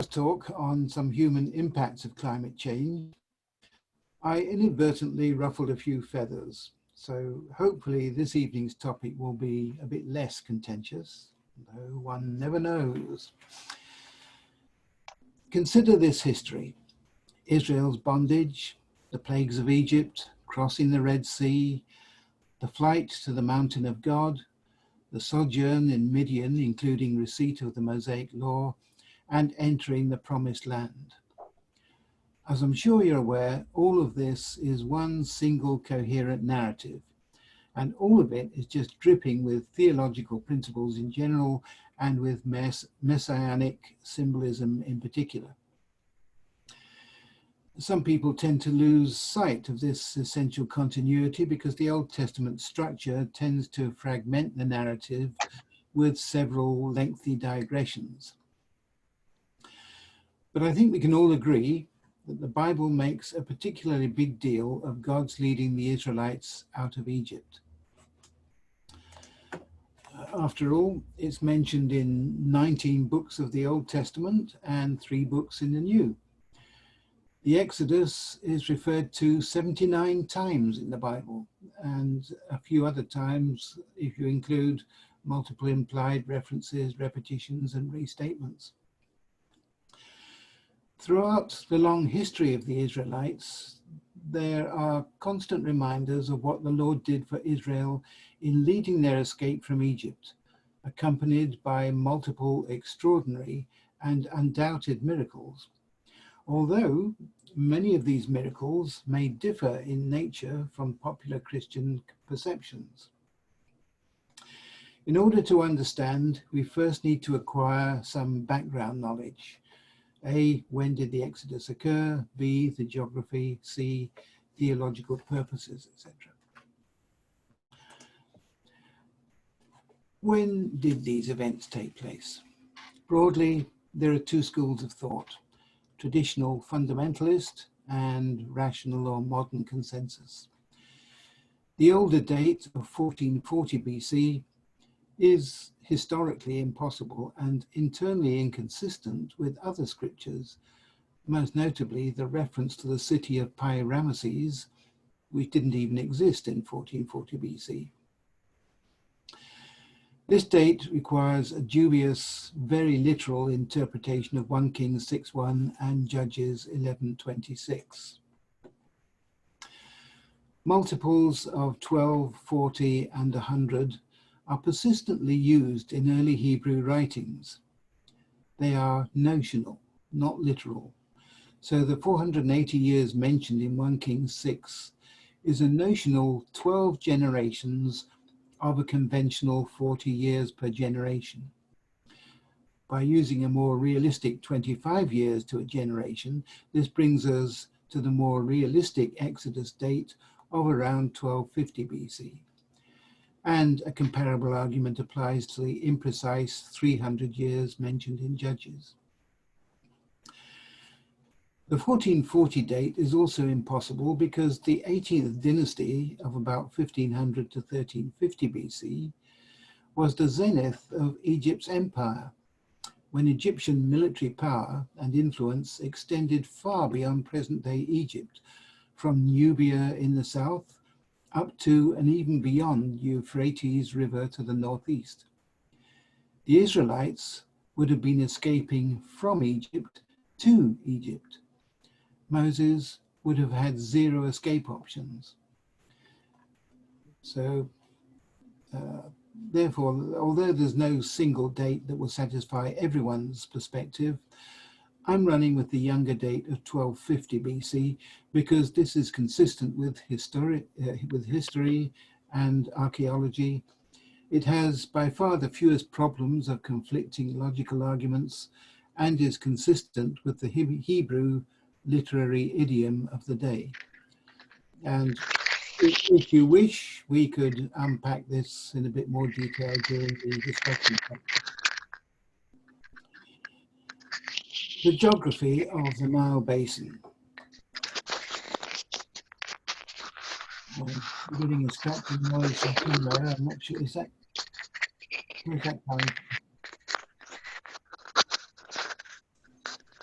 talk on some human impacts of climate change, I inadvertently ruffled a few feathers. So hopefully this evening's topic will be a bit less contentious, though one never knows. Consider this history: Israel's bondage, the plagues of Egypt, crossing the Red Sea, the flight to the mountain of God, the sojourn in Midian, including receipt of the Mosaic law, and entering the promised land. As I'm sure you're aware, all of this is one single coherent narrative, and all of it is just dripping with theological principles in general and with messianic symbolism in particular. Some people tend to lose sight of this essential continuity because the Old Testament structure tends to fragment the narrative with several lengthy digressions. But I think we can all agree that the Bible makes a particularly big deal of God's leading the Israelites out of Egypt. After all, it's mentioned in 19 books of the Old Testament and 3 books in the New. The Exodus is referred to 79 times in the Bible, and a few other times if you include multiple implied references, repetitions, and restatements. Throughout the long history of the Israelites, there are constant reminders of what the Lord did for Israel in leading their escape from Egypt, accompanied by multiple extraordinary and undoubted miracles. Although many of these miracles may differ in nature from popular Christian perceptions. In order to understand, we first need to acquire some background knowledge. A, when did the Exodus occur? B, the geography. C, theological purposes, etc. When did these events take place? Broadly, there are 2 schools of thought: traditional fundamentalist and rational or modern consensus. The older date of 1440 BC is historically impossible and internally inconsistent with other scriptures, most notably the reference to the city of Pi-Ramesses, which didn't even exist in 1440 BC. This date requires a dubious, very literal interpretation of 1 Kings 6:1 and Judges 11:26. Multiples of 12, 40, and 100 are persistently used in early Hebrew writings. They are notional, not literal. So the 480 years mentioned in 1 Kings 6 is a notional 12 generations of a conventional 40 years per generation. By using a more realistic 25 years to a generation, this brings us to the more realistic Exodus date of around 1250 BC. And a comparable argument applies to the imprecise 300 years mentioned in Judges. The 1440 date is also impossible because the 18th dynasty of about 1500 to 1350 BC was the zenith of Egypt's empire, when Egyptian military power and influence extended far beyond present-day Egypt, from Nubia in the south up to and even beyond Euphrates River to the northeast. The Israelites would have been escaping from Egypt to Egypt. Moses would have had 0 escape options. So, therefore, although there's no single date that will satisfy everyone's perspective, I'm running with the younger date of 1250 BC because this is consistent with history and archaeology. It has by far the fewest problems of conflicting logical arguments and is consistent with the Hebrew literary idiom of the day. And if you wish, we could unpack this in a bit more detail during the discussion. The geography of the Nile Basin. I'm getting a scratching noise from somewhere. I'm not sure. Is that? Where's that coming from?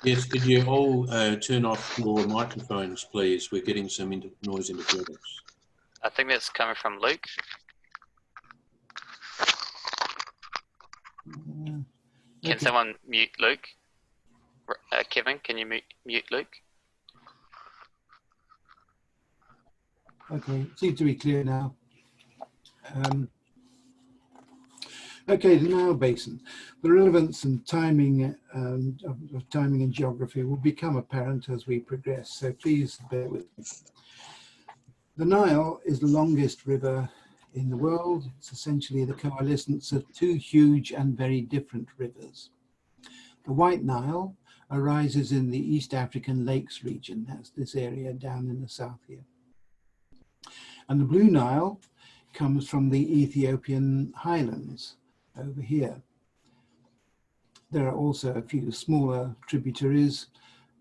Yes, could you all turn off your microphones, please? We're getting some noise interference. I think that's coming from Luke. Can someone mute Luke? Kevin, can you mute Luke? Okay, seems to be clear now. Okay, the Nile Basin. The relevance and timing of timing and geography will become apparent as we progress, so please bear with me. The Nile is the longest river in the world. It's essentially the coalescence of two huge and very different rivers. The White Nile arises in the East African Lakes region. That's this area down in the south here. And the Blue Nile comes from the Ethiopian highlands over here. There are also a few smaller tributaries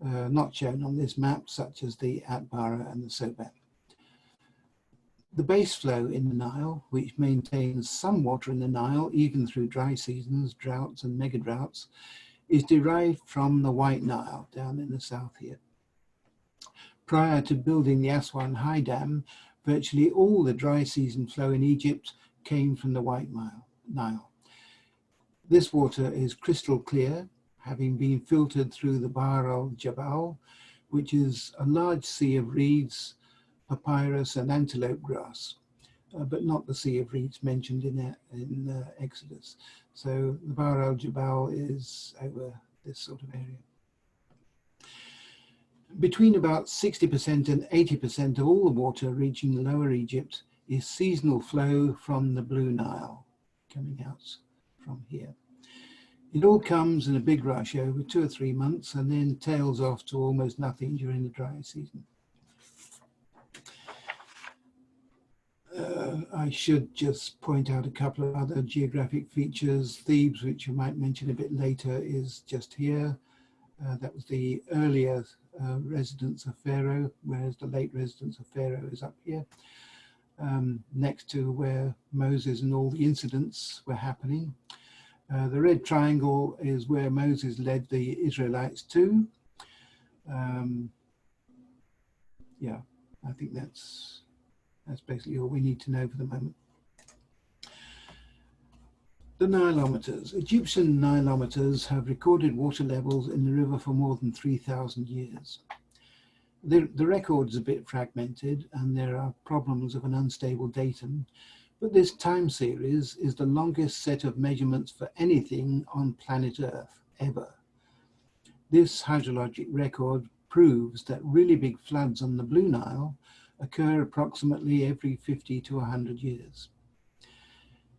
not shown on this map, such as the Atbara and the Sobat. The base flow in the Nile, which maintains some water in the Nile even through dry seasons, droughts and mega droughts, is derived from the White Nile down in the south here. Prior to building the Aswan High Dam, virtually all the dry season flow in Egypt came from the White Nile. This water is crystal clear, having been filtered through the Bahr al-Jabal, which is a large sea of reeds, papyrus and antelope grass, but not the sea of reeds mentioned in Exodus. So the Bahr al-Jabal is over this sort of area. Between about 60% and 80% of all the water reaching Lower Egypt is seasonal flow from the Blue Nile, coming out from here. It all comes in a big rush over 2 or 3 months and then tails off to almost nothing during the dry season. I should just point out a couple of other geographic features. Thebes, which I might mention a bit later, is just here. That was the earlier residence of Pharaoh, whereas the late residence of Pharaoh is up here, next to where Moses and all the incidents were happening. The red triangle is where Moses led the Israelites to. Yeah, I think that's basically all we need to know for the moment. The Nilometers. Egyptian Nilometers have recorded water levels in the river for more than 3,000 years. The record is a bit fragmented and there are problems of an unstable datum, but this time series is the longest set of measurements for anything on planet Earth ever. This hydrologic record proves that really big floods on the Blue Nile occur approximately every 50 to 100 years.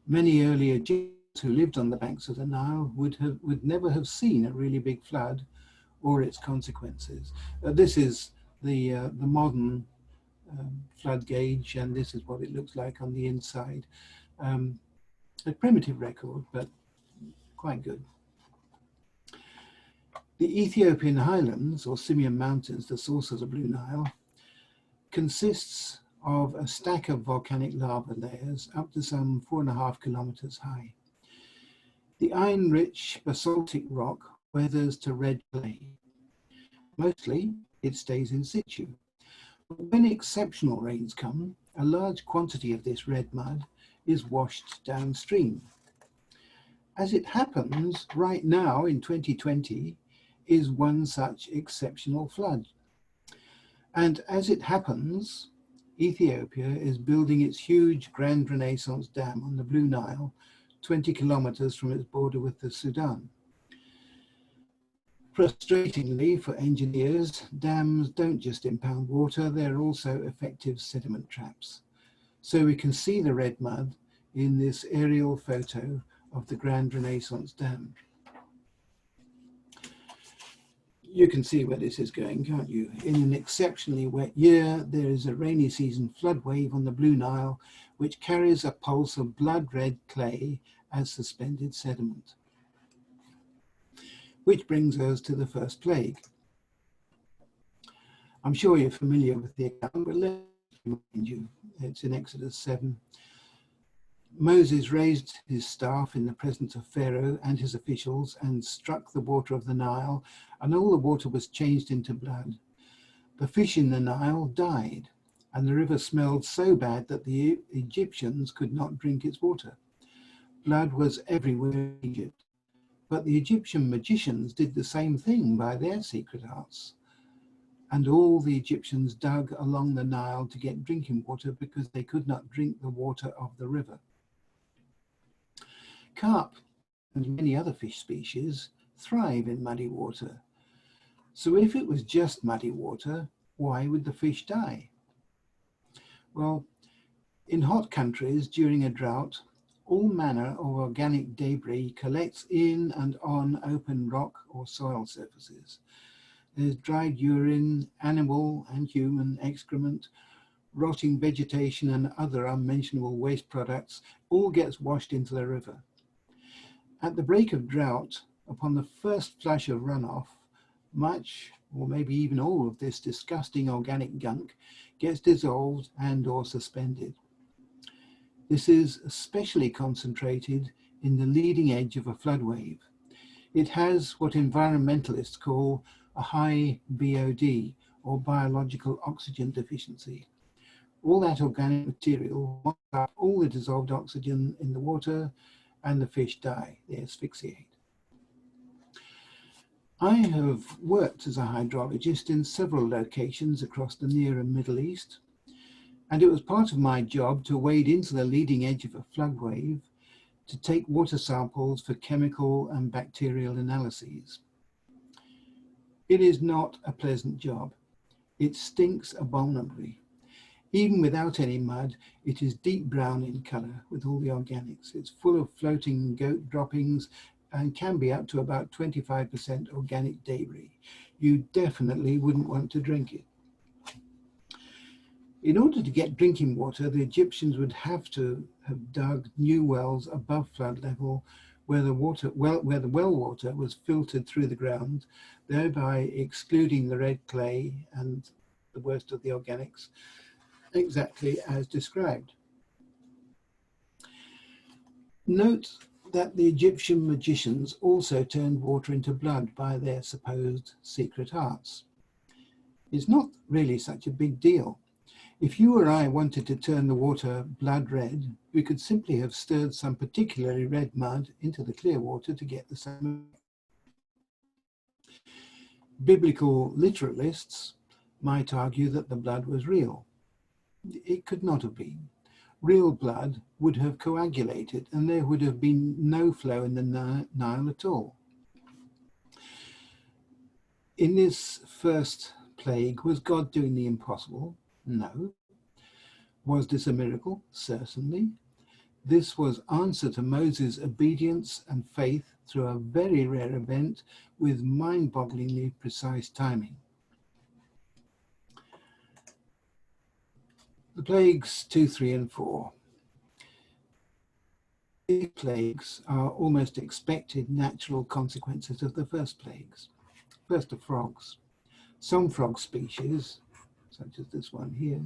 Many early Egyptians who lived on the banks of the Nile would never have seen a really big flood or its consequences. This is the modern flood gauge, and this is what it looks like on the inside. A primitive record, but quite good. The Ethiopian highlands, or Simeon Mountains, the source of the Blue Nile, consists of a stack of volcanic lava layers up to some 4.5 kilometers high. The iron-rich basaltic rock weathers to red clay. Mostly, it stays in situ. But when exceptional rains come, a large quantity of this red mud is washed downstream. As it happens, right now in 2020 is one such exceptional flood. And as it happens, Ethiopia is building its huge Grand Renaissance Dam on the Blue Nile, 20 kilometers from its border with the Sudan. Frustratingly for engineers, dams don't just impound water, they're also effective sediment traps. So we can see the red mud in this aerial photo of the Grand Renaissance Dam. You can see where this is going, can't you? In an exceptionally wet year, there is a rainy season flood wave on the Blue Nile, which carries a pulse of blood red clay as suspended sediment. Which brings us to the first plague. I'm sure you're familiar with the account, but let me remind you, it's in Exodus 7. Moses raised his staff in the presence of Pharaoh and his officials and struck the water of the Nile, and all the water was changed into blood. The fish in the Nile died, and the river smelled so bad that the Egyptians could not drink its water. Blood was everywhere in Egypt, but the Egyptian magicians did the same thing by their secret arts. And all the Egyptians dug along the Nile to get drinking water because they could not drink the water of the river. Carp and many other fish species thrive in muddy water. So if it was just muddy water, why would the fish die? Well, in hot countries during a drought, all manner of organic debris collects in and on open rock or soil surfaces. There's dried urine, animal and human excrement, rotting vegetation and other unmentionable waste products, all gets washed into the river. At the break of drought, upon the first flush of runoff, much, or maybe even all of this disgusting organic gunk gets dissolved and or suspended. This is especially concentrated in the leading edge of a flood wave. It has what environmentalists call a high BOD, or biological oxygen deficiency. All that organic material wants up all the dissolved oxygen in the water, and the fish die, they asphyxiate. I have worked as a hydrologist in several locations across the Near and Middle East, and it was part of my job to wade into the leading edge of a flood wave to take water samples for chemical and bacterial analyses. It is not a pleasant job. It stinks abominably. Even without any mud, it is deep brown in colour with all the organics. It's full of floating goat droppings and can be up to about 25% organic debris. You definitely wouldn't want to drink it. In order to get drinking water, the Egyptians would have to have dug new wells above flood level where the well water was filtered through the ground, thereby excluding the red clay and the worst of the organics, exactly as described. Note that the Egyptian magicians also turned water into blood by their supposed secret arts. It's not really such a big deal. If you or I wanted to turn the water blood red, we could simply have stirred some particularly red mud into the clear water to get the same. Biblical literalists might argue that the blood was real. It could not have been. Real blood would have coagulated and there would have been no flow in the Nile at all. In this first plague, was God doing the impossible? No. Was this a miracle? Certainly. This was answer to Moses' obedience and faith through a very rare event with mind-bogglingly precise timing. The plagues 2, 3, and 4. These plagues are almost expected natural consequences of the first plagues. First, the frogs. Some frog species, such as this one here,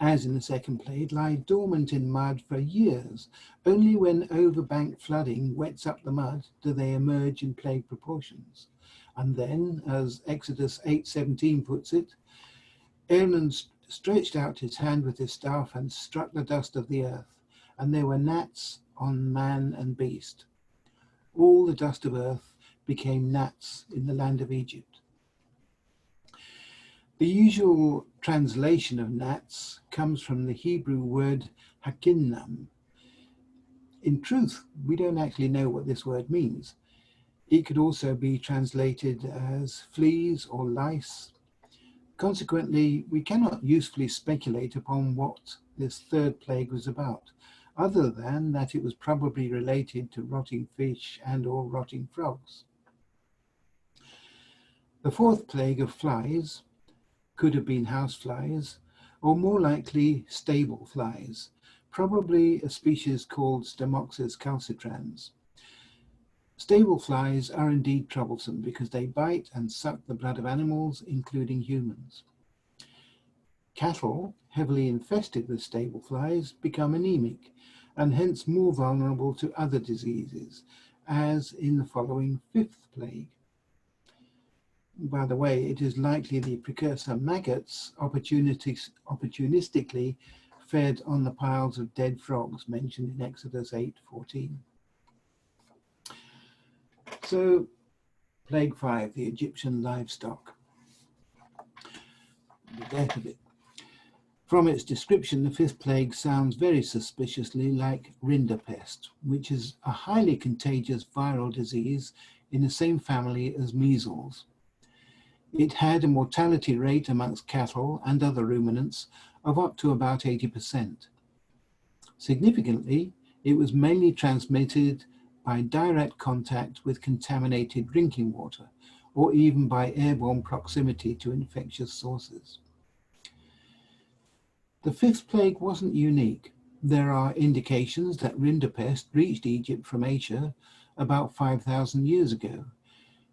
as in the second plague, lie dormant in mud for years. Only when overbank flooding wets up the mud do they emerge in plague proportions. And then, as Exodus 8:17 puts it, Aaron stretched out his hand with his staff and struck the dust of the earth, and there were gnats on man and beast. All the dust of earth became gnats in the land of Egypt. The usual translation of gnats comes from the Hebrew word hakinnam. In truth, we don't actually know what this word means. It could also be translated as fleas or lice. Consequently, we cannot usefully speculate upon what this third plague was about, other than that it was probably related to rotting fish and or rotting frogs. The fourth plague of flies could have been house flies, or more likely stable flies, probably a species called Stamoxis calcitrans. Stable flies are indeed troublesome because they bite and suck the blood of animals, including humans. Cattle, heavily infested with stable flies, become anemic and hence more vulnerable to other diseases, as in the following fifth plague. By the way, it is likely the precursor maggots opportunistically fed on the piles of dead frogs mentioned in Exodus 8:14. So, Plague 5, the Egyptian livestock, the death of it. From its description, the fifth plague sounds very suspiciously like rinderpest, which is a highly contagious viral disease in the same family as measles. It had a mortality rate amongst cattle and other ruminants of up to about 80%. Significantly, it was mainly transmitted by direct contact with contaminated drinking water, or even by airborne proximity to infectious sources. The fifth plague wasn't unique. There are indications that rinderpest reached Egypt from Asia about 5,000 years ago,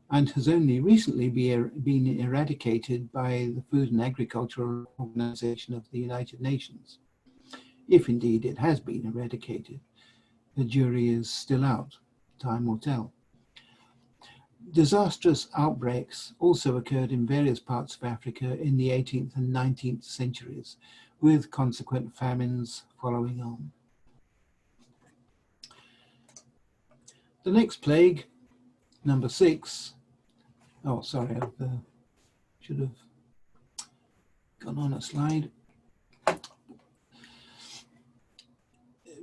and has only recently been eradicated by the Food and Agricultural Organization of the United Nations. If indeed it has been eradicated, the jury is still out. Time will tell. Disastrous outbreaks also occurred in various parts of Africa in the 18th and 19th centuries, with consequent famines following on. The next plague, number 6, oh sorry, I should have gone on a slide.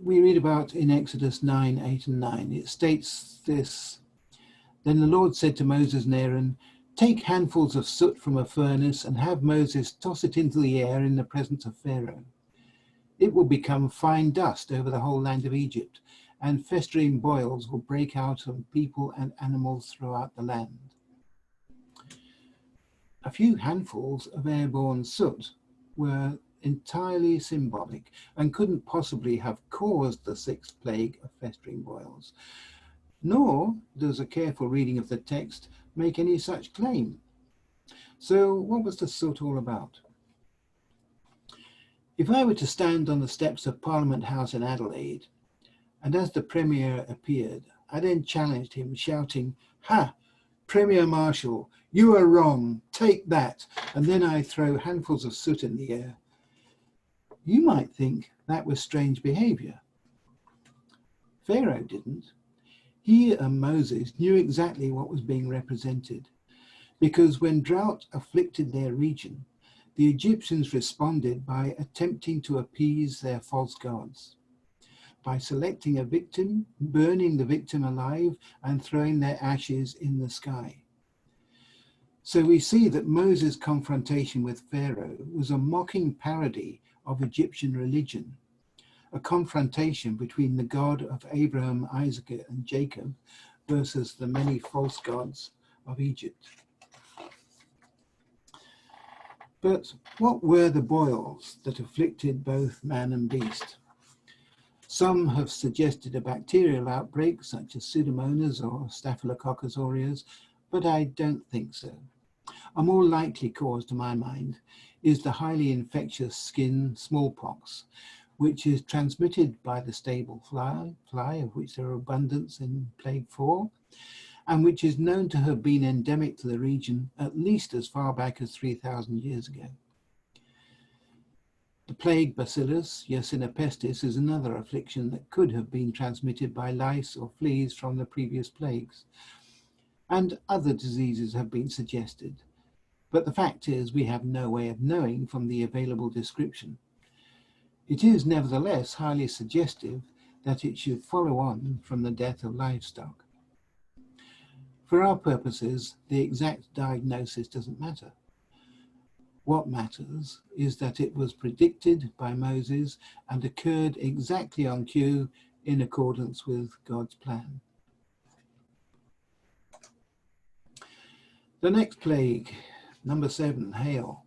We read about in Exodus 9, 8 and 9. It states this: Then the Lord said to Moses and Aaron, take handfuls of soot from a furnace and have Moses toss it into the air in the presence of Pharaoh. It will become fine dust over the whole land of Egypt, and festering boils will break out on people and animals throughout the land. A few handfuls of airborne soot were entirely symbolic and couldn't possibly have caused the sixth plague of festering boils. Nor does a careful reading of the text make any such claim. So what was the soot all about? If I were to stand on the steps of Parliament House in Adelaide, and as the Premier appeared, I then challenged him, shouting, "Ha! Premier Marshal, you are wrong, take that," and then I throw handfuls of soot in the air, you might think that was strange behavior. Pharaoh didn't. He and Moses knew exactly what was being represented, because when drought afflicted their region, the Egyptians responded by attempting to appease their false gods, by selecting a victim, burning the victim alive, and throwing their ashes in the sky. So we see that Moses' confrontation with Pharaoh was a mocking parody of Egyptian religion, a confrontation between the God of Abraham, Isaac, and Jacob versus the many false gods of Egypt. But what were the boils that afflicted both man and beast? Some have suggested a bacterial outbreak such as Pseudomonas or Staphylococcus aureus, but I don't think so. A more likely cause, to my mind, is the highly infectious skin smallpox, which is transmitted by the stable fly, of which there are abundance in Plague 4, and which is known to have been endemic to the region at least as far back as 3,000 years ago. The plague bacillus, Yersinia pestis, is another affliction that could have been transmitted by lice or fleas from the previous plagues, and other diseases have been suggested. But the fact is, we have no way of knowing from the available description. It is nevertheless highly suggestive that it should follow on from the death of livestock. For our purposes, the exact diagnosis doesn't matter. What matters is that it was predicted by Moses and occurred exactly on cue in accordance with God's plan. The next plague, number 7, hail.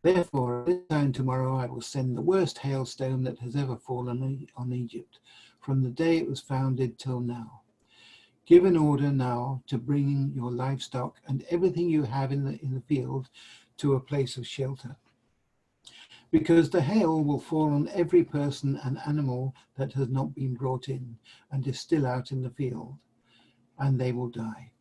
Therefore, at this time tomorrow I will send the worst hailstone that has ever fallen on Egypt, from the day it was founded till now. Give an order now to bring your livestock and everything you have in the field to a place of shelter. because the hail will fall on every person and animal that has not been brought in and is still out in the field, and they will die.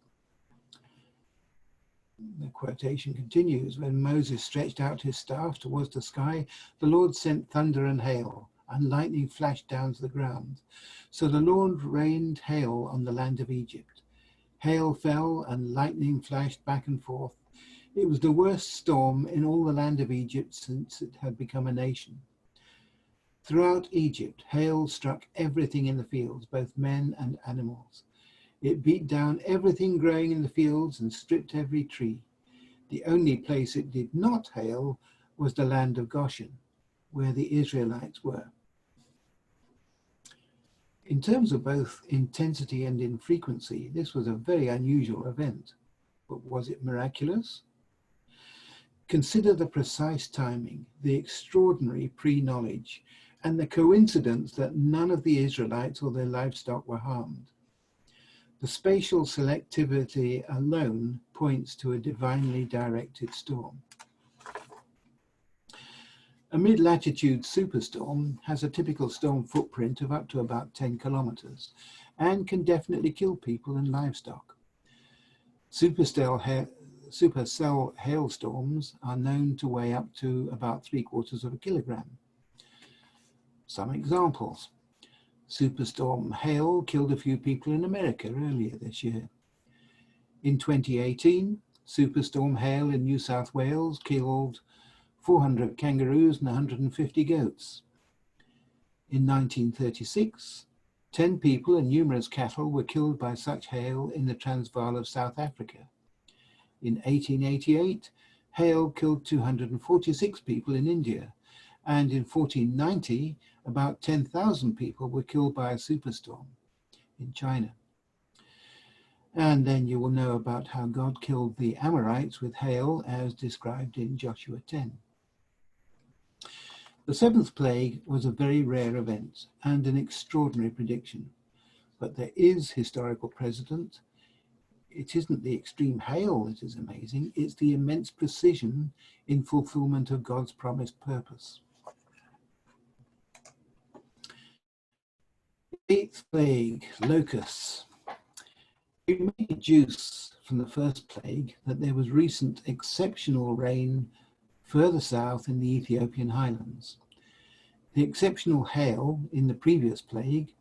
The quotation continues, when Moses stretched out his staff towards the sky, the Lord sent thunder and hail, and lightning flashed down to the ground. So the Lord rained hail on the land of Egypt. Hail fell and lightning flashed back and forth. It was the worst storm in all the land of Egypt since it had become a nation. Throughout Egypt, hail struck everything in the fields, both men and animals. It beat down everything growing in the fields and stripped every tree. The only place it did not hail was the land of Goshen, where the Israelites were. In terms of both intensity and in frequency, this was a very unusual event. But was it miraculous? Consider the precise timing, the extraordinary pre-knowledge, and the coincidence that none of the Israelites or their livestock were harmed. The spatial selectivity alone points to a divinely directed storm. A mid-latitude superstorm has a typical storm footprint of up to about 10 kilometers and can definitely kill people and livestock. Supercell hailstorms are known to weigh up to about 3/4 of a kilogram. Some examples. Superstorm hail killed a few people in America earlier this year. In 2018, superstorm hail in New South Wales killed 400 kangaroos and 150 goats. In 1936, 10 people and numerous cattle were killed by such hail in the Transvaal of South Africa. In 1888, hail killed 246 people in India, and in 1490, about 10,000 people were killed by a superstorm in China. And then you will know about how God killed the Amorites with hail, as described in Joshua 10. The seventh plague was a very rare event and an extraordinary prediction, but there is historical precedent. It isn't the extreme hail that is amazing, it's the immense precision in fulfillment of God's promised purpose. Eighth plague, locusts. We may deduce from the first plague that there was recent exceptional rain further south in the Ethiopian highlands. The exceptional hail in the previous plague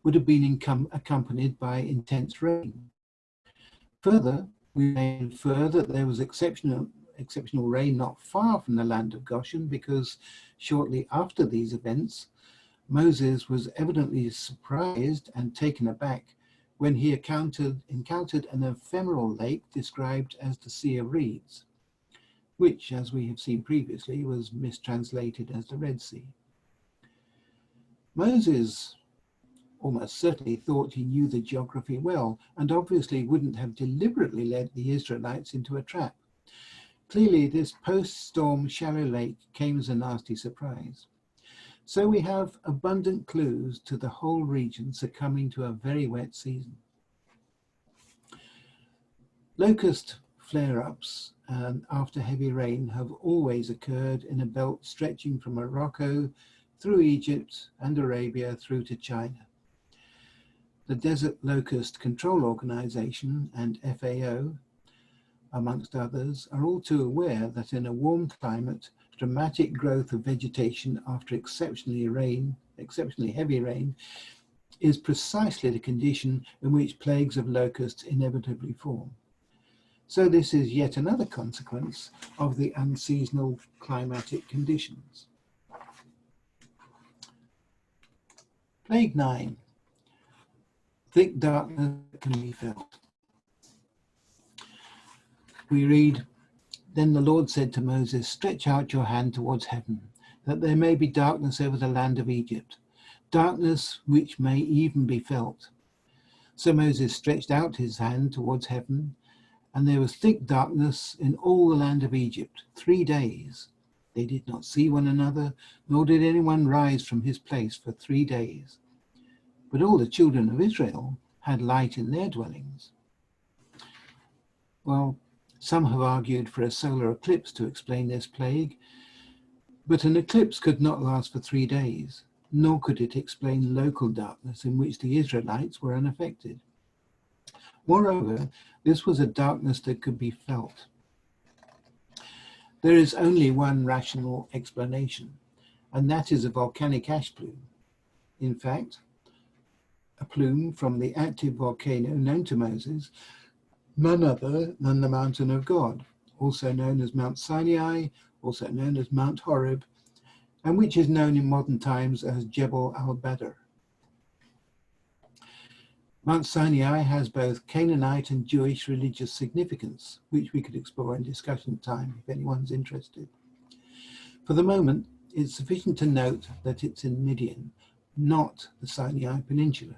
would have been accompanied by intense rain. Further, we may infer that there was exceptional rain not far from the land of Goshen, because shortly after these events, Moses was evidently surprised and taken aback when he encountered an ephemeral lake described as the Sea of Reeds, which, as we have seen previously, was mistranslated as the Red Sea. Moses almost certainly thought he knew the geography well, and obviously wouldn't have deliberately led the Israelites into a trap. Clearly, this post-storm shallow lake came as a nasty surprise. So we have abundant clues to the whole region succumbing to a very wet season. Locust flare-ups after heavy rain have always occurred in a belt stretching from Morocco through Egypt and Arabia through to China. The Desert Locust Control Organization and FAO, amongst others, are all too aware that in a warm climate, dramatic growth of vegetation after exceptionally heavy rain is precisely the condition in which plagues of locusts inevitably form. So this is yet another consequence of the unseasonal climatic conditions. Plague 9. Thick darkness can be felt. We read, "Then the Lord said to Moses, stretch out your hand towards heaven, that there may be darkness over the land of Egypt, darkness which may even be felt. So Moses stretched out his hand towards heaven, and there was thick darkness in all the land of Egypt 3 days. They did not see one another, nor did anyone rise from his place for 3 days. But all the children of Israel had light in their dwellings." Well, some have argued for a solar eclipse to explain this plague, But an eclipse could not last for 3 days, nor could it explain local darkness in which the Israelites were unaffected. Moreover, this was a darkness that could be felt. There is only one rational explanation, and that is a volcanic ash plume. In fact, a plume from the active volcano known to Moses, none other than the mountain of God, also known as Mount Sinai, also known as Mount Horeb, and which is known in modern times as Jebel al-Badr. Mount Sinai has both Canaanite and Jewish religious significance, which we could explore in discussion time if anyone's interested. For the moment, it's sufficient to note that it's in Midian, not the Sinai Peninsula.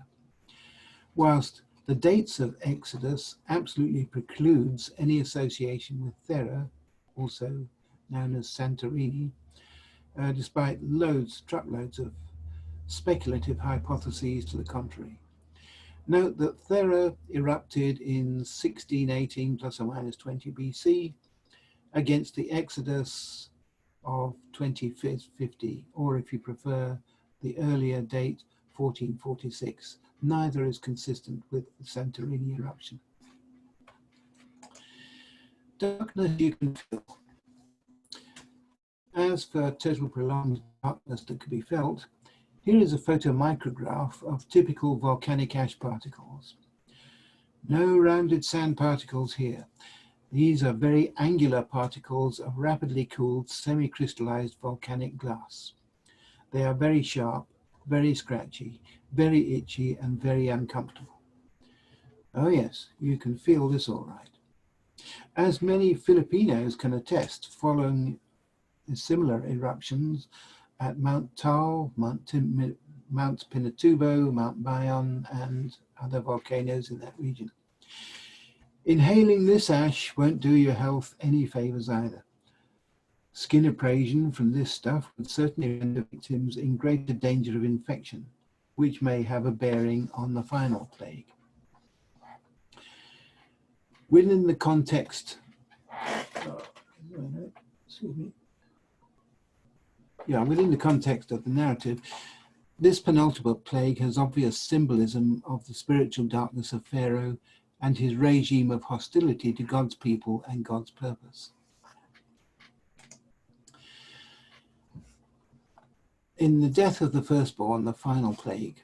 Whilst the dates of Exodus absolutely precludes any association with Thera, also known as Santorini, despite truckloads of speculative hypotheses to the contrary. Note that Thera erupted in 1618 plus or minus 20 BC against the Exodus of 2050, or if you prefer, the earlier date 1446. Neither is consistent with the Santorini eruption. Darkness you can feel. As for total prolonged darkness that could be felt, here is a photomicrograph of typical volcanic ash particles. No rounded sand particles here. These are very angular particles of rapidly cooled semi-crystallized volcanic glass. They are very sharp, very scratchy, very itchy, and very uncomfortable. Oh yes, you can feel this all right. As many Filipinos can attest, following similar eruptions at Mount Taal, Mount Pinatubo, Mount Bayon, and other volcanoes in that region. Inhaling this ash won't do your health any favors either. Skin abrasion from this stuff would certainly render victims in greater danger of infection, which may have a bearing on the final plague. Within the context, within the context of the narrative, this penultimate plague has obvious symbolism of the spiritual darkness of Pharaoh and his regime of hostility to God's people and God's purpose. In the death of the firstborn, the final plague,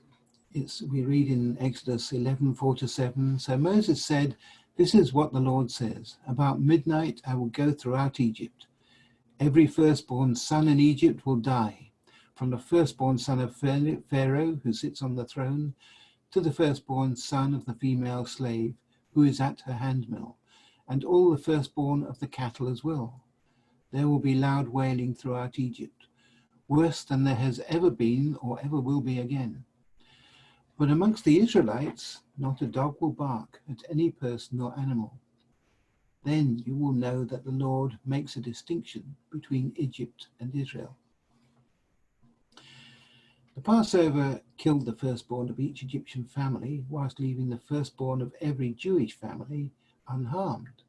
we read in Exodus 11:4-7, so Moses said, "This is what the Lord says, about midnight I will go throughout Egypt. Every firstborn son in Egypt will die, from the firstborn son of Pharaoh, who sits on the throne, to the firstborn son of the female slave, who is at her handmill, and all the firstborn of the cattle as well. There will be loud wailing throughout Egypt, worse than there has ever been or ever will be again. But amongst the Israelites, not a dog will bark at any person or animal. Then you will know that the Lord makes a distinction between Egypt and Israel." The Passover killed the firstborn of each Egyptian family, whilst leaving the firstborn of every Jewish family unharmed.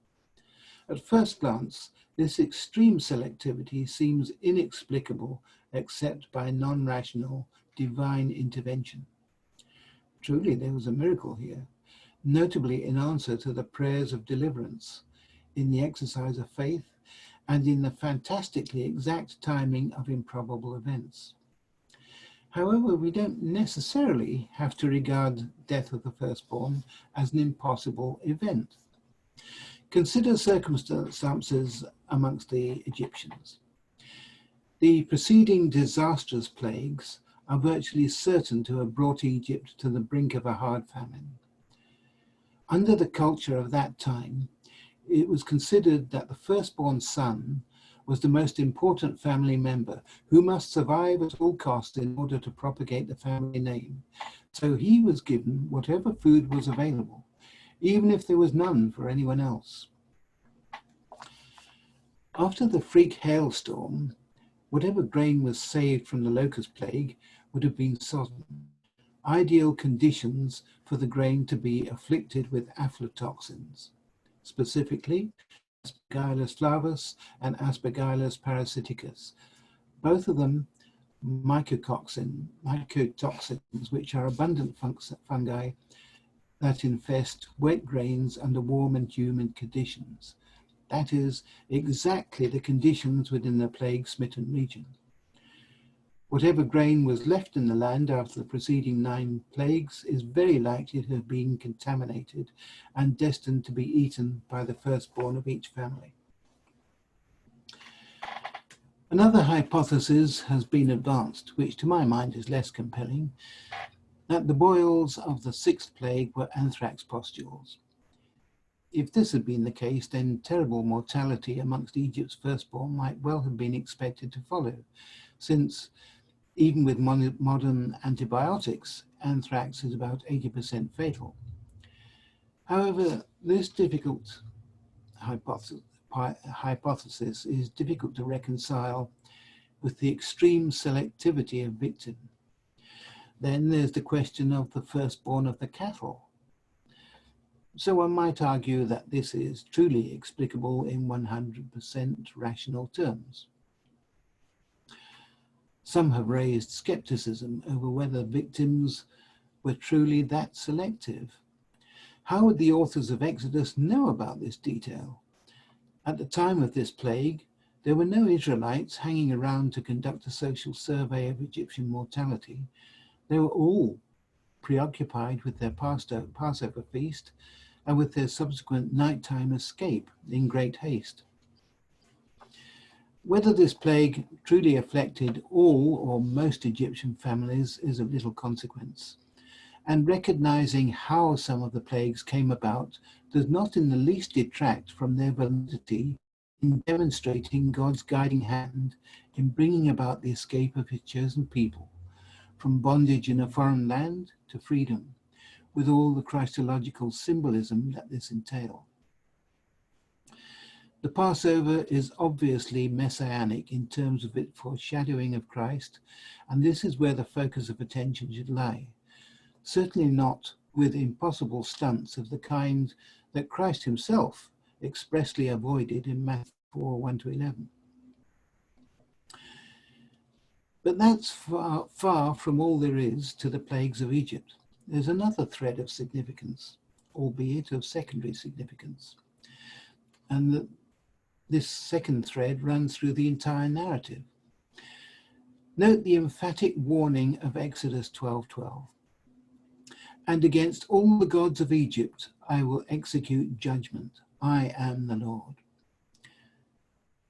At first glance, this extreme selectivity seems inexplicable except by non-rational divine intervention. Truly, there was a miracle here, notably in answer to the prayers of deliverance, in the exercise of faith, and in the fantastically exact timing of improbable events. However, we don't necessarily have to regard death of the firstborn as an impossible event. Consider circumstances amongst the Egyptians. The preceding disastrous plagues are virtually certain to have brought Egypt to the brink of a hard famine. Under the culture of that time, it was considered that the firstborn son was the most important family member who must survive at all costs in order to propagate the family name. So he was given whatever food was available, even if there was none for anyone else. After the freak hailstorm, whatever grain was saved from the locust plague would have been sodden, ideal conditions for the grain to be afflicted with aflatoxins, specifically Aspergillus flavus and Aspergillus parasiticus, both of them mycotoxins, which are abundant fungi that infest wet grains under warm and humid conditions. That is exactly the conditions within the plague-smitten region. Whatever grain was left in the land after the preceding 9 plagues is very likely to have been contaminated and destined to be eaten by the firstborn of each family. Another hypothesis has been advanced, which to my mind is less compelling, that the boils of the 6th plague were anthrax pustules. If this had been the case, then terrible mortality amongst Egypt's firstborn might well have been expected to follow, since even with modern antibiotics, anthrax is about 80% fatal. However, this difficult hypothesis is difficult to reconcile with the extreme selectivity of victim. Then there's the question of the firstborn of the cattle. So one might argue that this is truly explicable in 100% rational terms. Some have raised skepticism over whether victims were truly that selective. How would the authors of Exodus know about this detail? At the time of this plague, there were no Israelites hanging around to conduct a social survey of Egyptian mortality. They were all preoccupied with their Passover feast and with their subsequent nighttime escape in great haste. Whether this plague truly affected all or most Egyptian families is of little consequence, and recognizing how some of the plagues came about does not in the least detract from their validity in demonstrating God's guiding hand in bringing about the escape of his chosen people from bondage in a foreign land to freedom, with all the Christological symbolism that this entails. The Passover is obviously messianic in terms of its foreshadowing of Christ, and this is where the focus of attention should lie. Certainly not with impossible stunts of the kind that Christ himself expressly avoided in Matthew 4, 1-11. But that's far from all there is to the plagues of Egypt. There's another thread of significance, albeit of secondary significance, and this second thread runs through the entire narrative. Note the emphatic warning of Exodus 12:12. And against all the gods of Egypt I will execute judgment. I am the Lord.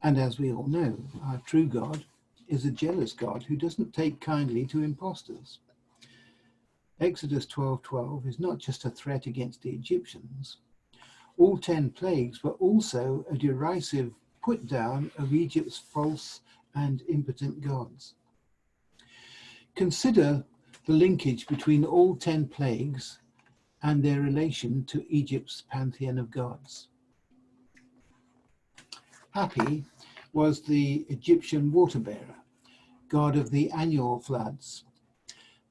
And as we all know, our true God is a jealous God who doesn't take kindly to impostors. Exodus 12:12 is not just a threat against the Egyptians. All 10 plagues were also a derisive put down of Egypt's false and impotent gods. Consider the linkage between all 10 plagues and their relation to Egypt's pantheon of gods. Hapi was the Egyptian water bearer, god of the annual floods.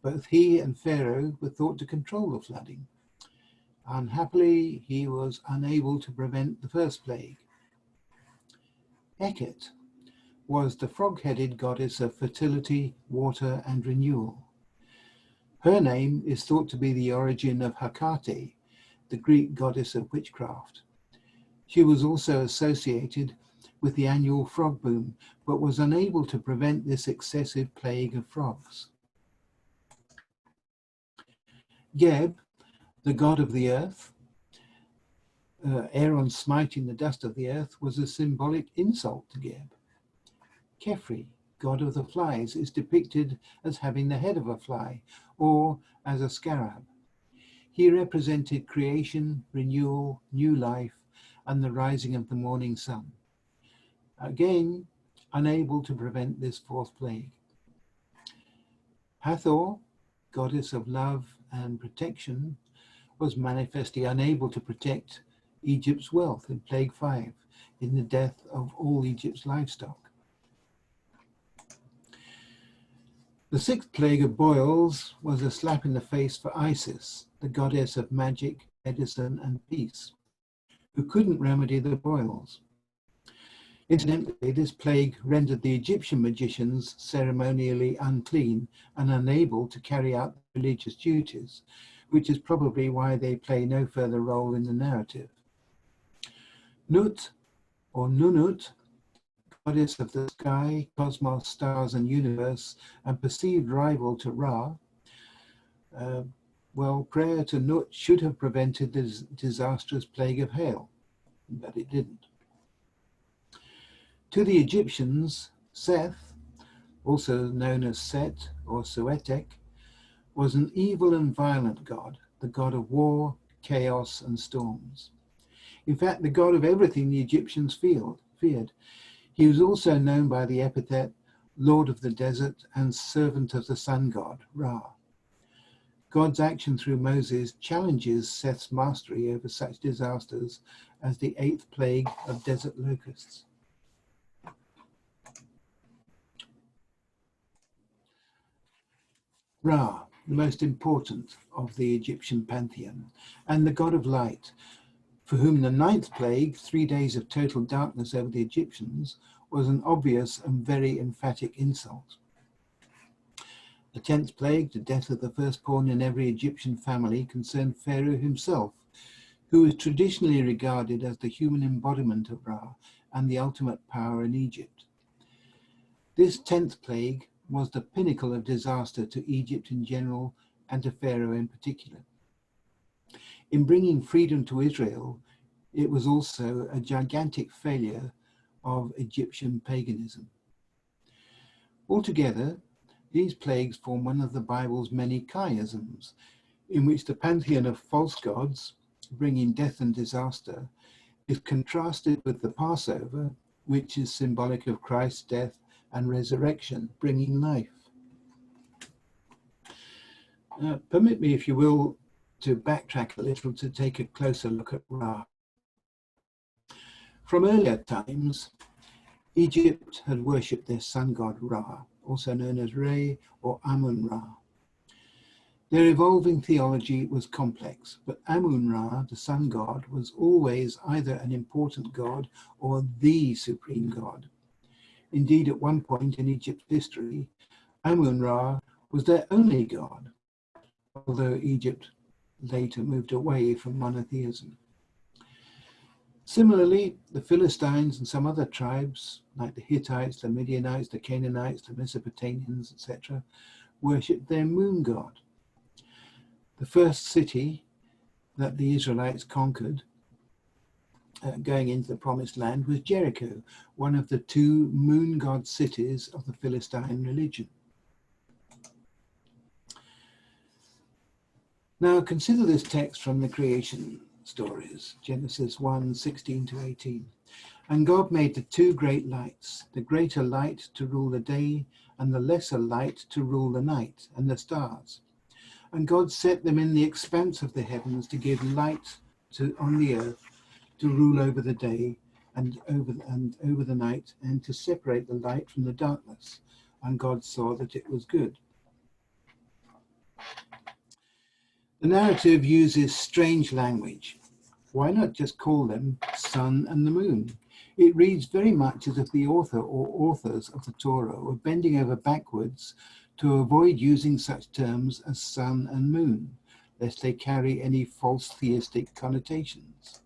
Both he and Pharaoh were thought to control the flooding. Unhappily, he was unable to prevent the first plague. Heket was the frog-headed goddess of fertility, water, and renewal. Her name is thought to be the origin of Hecate, the Greek goddess of witchcraft. She was also associated with the annual frog boom, but was unable to prevent this excessive plague of frogs. Geb, the god of the earth, Aaron smiting the dust of the earth, was a symbolic insult to Geb. Khepri, god of the flies, is depicted as having the head of a fly, or as a scarab. He represented creation, renewal, new life, and the rising of the morning sun. Again, unable to prevent this fourth plague. Hathor, goddess of love and protection, was manifestly unable to protect Egypt's wealth in Plague 5, in the death of all Egypt's livestock. The sixth plague of boils was a slap in the face for Isis, the goddess of magic, medicine, and peace, who couldn't remedy the boils. Incidentally, this plague rendered the Egyptian magicians ceremonially unclean and unable to carry out religious duties, which is probably why they play no further role in the narrative. Nut, or Nunut, goddess of the sky, cosmos, stars and universe, and perceived rival to Ra, well, prayer to Nut should have prevented the disastrous plague of hail, but it didn't. To the Egyptians, Seth, also known as Set or Suetek, was an evil and violent god, the god of war, chaos and storms. In fact, the god of everything the Egyptians feared. He was also known by the epithet Lord of the Desert and Servant of the Sun God, Ra. God's action through Moses challenges Seth's mastery over such disasters as the 8th plague of desert locusts. Ra, the most important of the Egyptian pantheon, and the god of light, for whom the 9th plague, 3 days of total darkness over the Egyptians, was an obvious and very emphatic insult. The 10th plague, the death of the firstborn in every Egyptian family, concerned Pharaoh himself, who was traditionally regarded as the human embodiment of Ra and the ultimate power in Egypt. This 10th plague was the pinnacle of disaster to Egypt in general and to Pharaoh in particular. In bringing freedom to Israel, it was also a gigantic failure of Egyptian paganism. Altogether, these plagues form one of the Bible's many chiasms, in which the pantheon of false gods, bringing death and disaster, is contrasted with the Passover, which is symbolic of Christ's death and resurrection, bringing life. Permit me, if you will, to backtrack a little to take a closer look at Ra. From earlier times, Egypt had worshipped their sun god Ra, also known as Re or Amun-Ra. Their evolving theology was complex, but Amun-Ra, the sun god, was always either an important god or the supreme god. Indeed, at one point in Egypt's history, Amun-Ra was their only god, although Egypt later moved away from monotheism. Similarly, the Philistines and some other tribes, like the Hittites, the Midianites, the Canaanites, the Mesopotamians, etc., worshipped their moon god. The first city that the Israelites conquered going into the Promised Land was Jericho, one of the 2 moon god cities of the Philistine religion. Now consider this text from the creation stories, Genesis 1:16 to 18. And God made the 2 great lights, the greater light to rule the day and the lesser light to rule the night, and the stars. And God set them in the expanse of the heavens to give light on the earth, to rule over the day and over the night, and to separate the light from the darkness. And God saw that it was good. The narrative uses strange language. Why not just call them sun and the moon? It reads very much as if the author or authors of the Torah were bending over backwards to avoid using such terms as sun and moon, lest they carry any false theistic connotations.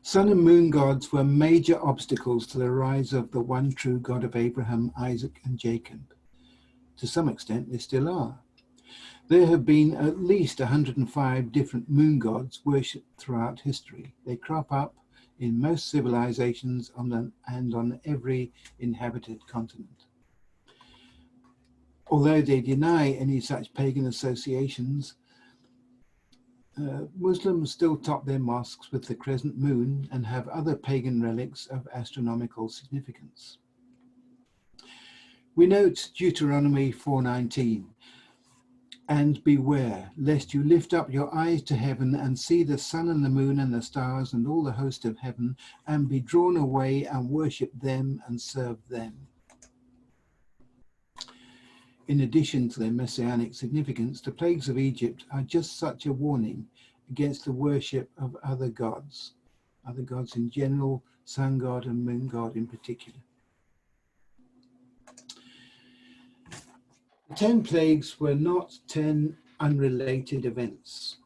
Sun and moon gods were major obstacles to the rise of the one true God of Abraham, Isaac, and Jacob. To some extent, they still are. There have been at least 105 different moon gods worshipped throughout history. They crop up in most civilizations and on every inhabited continent. Although they deny any such pagan associations, Muslims still top their mosques with the crescent moon and have other pagan relics of astronomical significance. We note Deuteronomy 4:19, and beware, lest you lift up your eyes to heaven and see the sun and the moon and the stars and all the host of heaven, and be drawn away and worship them and serve them. In addition to their messianic significance, the plagues of Egypt are just such a warning against the worship of other gods in general, sun god and moon god in particular. The 10 plagues were not 10 unrelated events.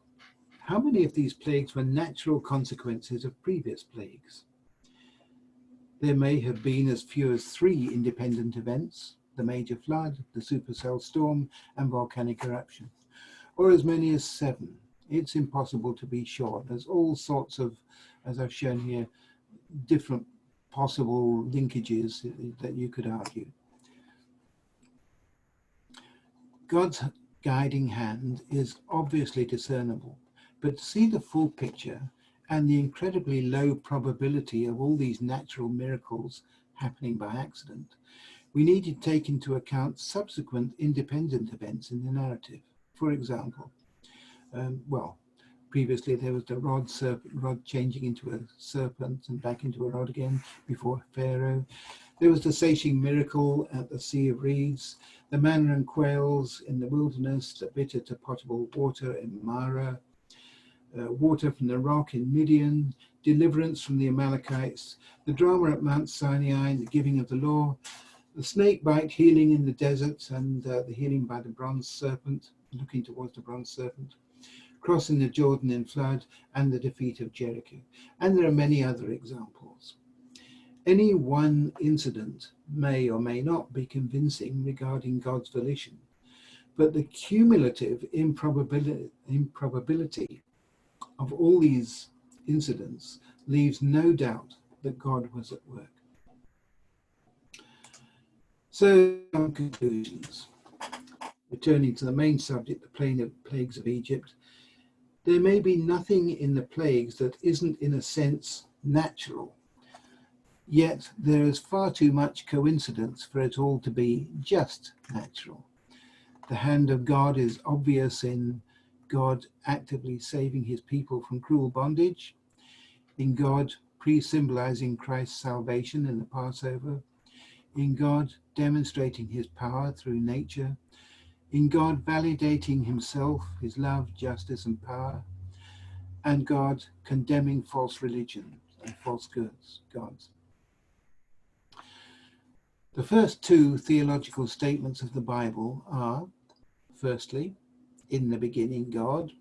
How many of these plagues were natural consequences of previous plagues? There may have been as few as 3 independent events: the major flood, the supercell storm, and volcanic eruption, or as many as 7. It's impossible to be sure. There's all sorts of, as I've shown here, different possible linkages that you could argue. God's guiding hand is obviously discernible, but to see the full picture and the incredibly low probability of all these natural miracles happening by accident, we need to take into account subsequent independent events in the narrative. For example, previously there was the rod changing into a serpent and back into a rod again before Pharaoh. There was the satiating miracle at the Sea of Reeds, the manna and quails in the wilderness, the bitter to potable water in Mara, water from the rock in Midian, deliverance from the Amalekites, the drama at Mount Sinai, the giving of the law, the snake bite healing in the desert, and the healing by the bronze serpent, looking towards the bronze serpent, crossing the Jordan in flood, and the defeat of Jericho. And there are many other examples. Any one incident may or may not be convincing regarding God's volition, but the cumulative improbability of all these incidents leaves no doubt that God was at work. So, some conclusions. Returning to the main subject, the plagues of Egypt, there may be nothing in the plagues that isn't in a sense natural. Yet there is far too much coincidence for it all to be just natural. The hand of God is obvious in God actively saving his people from cruel bondage, in God pre-symbolizing Christ's salvation in the Passover, in God demonstrating his power through nature, in God validating himself, his love, justice, and power, and God condemning false religion and false gods. The first 2 theological statements of the Bible are, firstly, in the beginning God,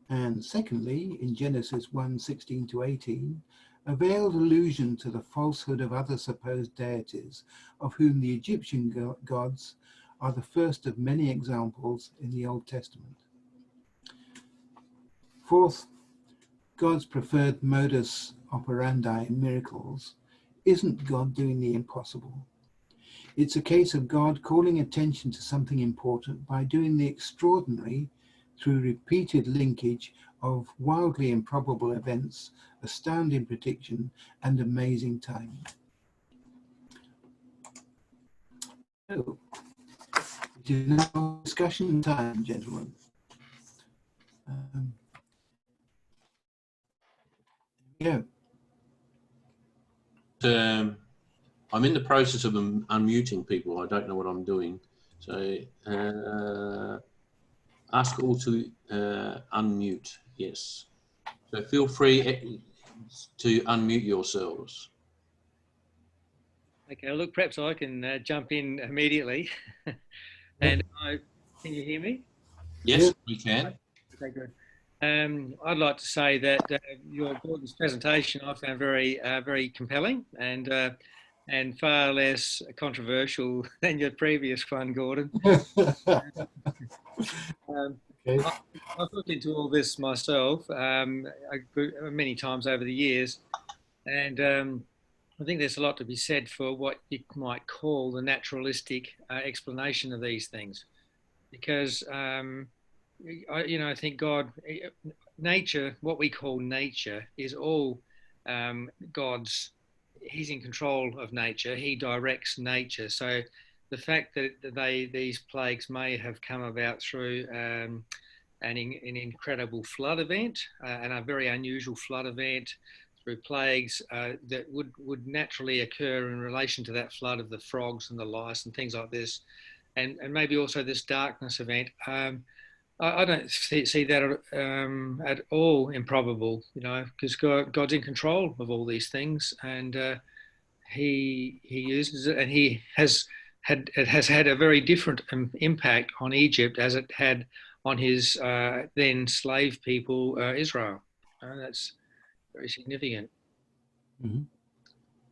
and secondly, in Genesis 1:16-18, a veiled allusion to the falsehood of other supposed deities, of whom the Egyptian gods are the first of many examples in the Old Testament. Fourth, God's preferred modus operandi in miracles isn't God doing the impossible. It's a case of God calling attention to something important by doing the extraordinary through repeated linkage of wildly improbable events, astounding prediction, and amazing timing. So, it is now discussion time, gentlemen. Yeah. I'm in the process of unmuting people. I don't know what I'm doing. So ask all to unmute. Yes. So feel free to unmute yourselves. Okay, look, perhaps I can jump in immediately. And can you hear me? Yes, we can. Okay, good. I'd like to say that your Gordon's presentation I found very compelling and far less controversial than your previous one, Gordon. Okay. I've looked into all this myself many times over the years, and I think there's a lot to be said for what you might call the naturalistic explanation of these things, because I think God, nature, what we call nature, is all God's. He's in control of nature. He directs nature. So the fact that these plagues may have come about through an incredible flood event and a very unusual flood event, through plagues that would naturally occur in relation to that flood of the frogs and the lice and things like this, and maybe also this darkness event. I don't see that at all improbable, you know, because God's in control of all these things, and he uses it, and it has had a very different impact on Egypt as it had on his then slave people, Israel. That's very significant. Mm-hmm.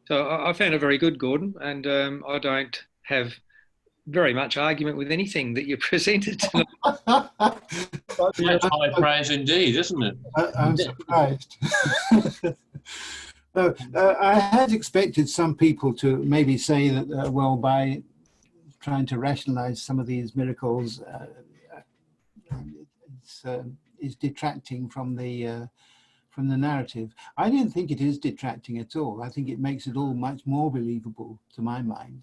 So I found it very good, Gordon, and I don't have very much argument with anything that you presented tonight. That's high praise indeed, isn't it? I'm surprised. I had expected some people to maybe say that, well, by trying to rationalize some of these miracles, it's detracting from the narrative. I don't think it is detracting at all. I think it makes it all much more believable, to my mind.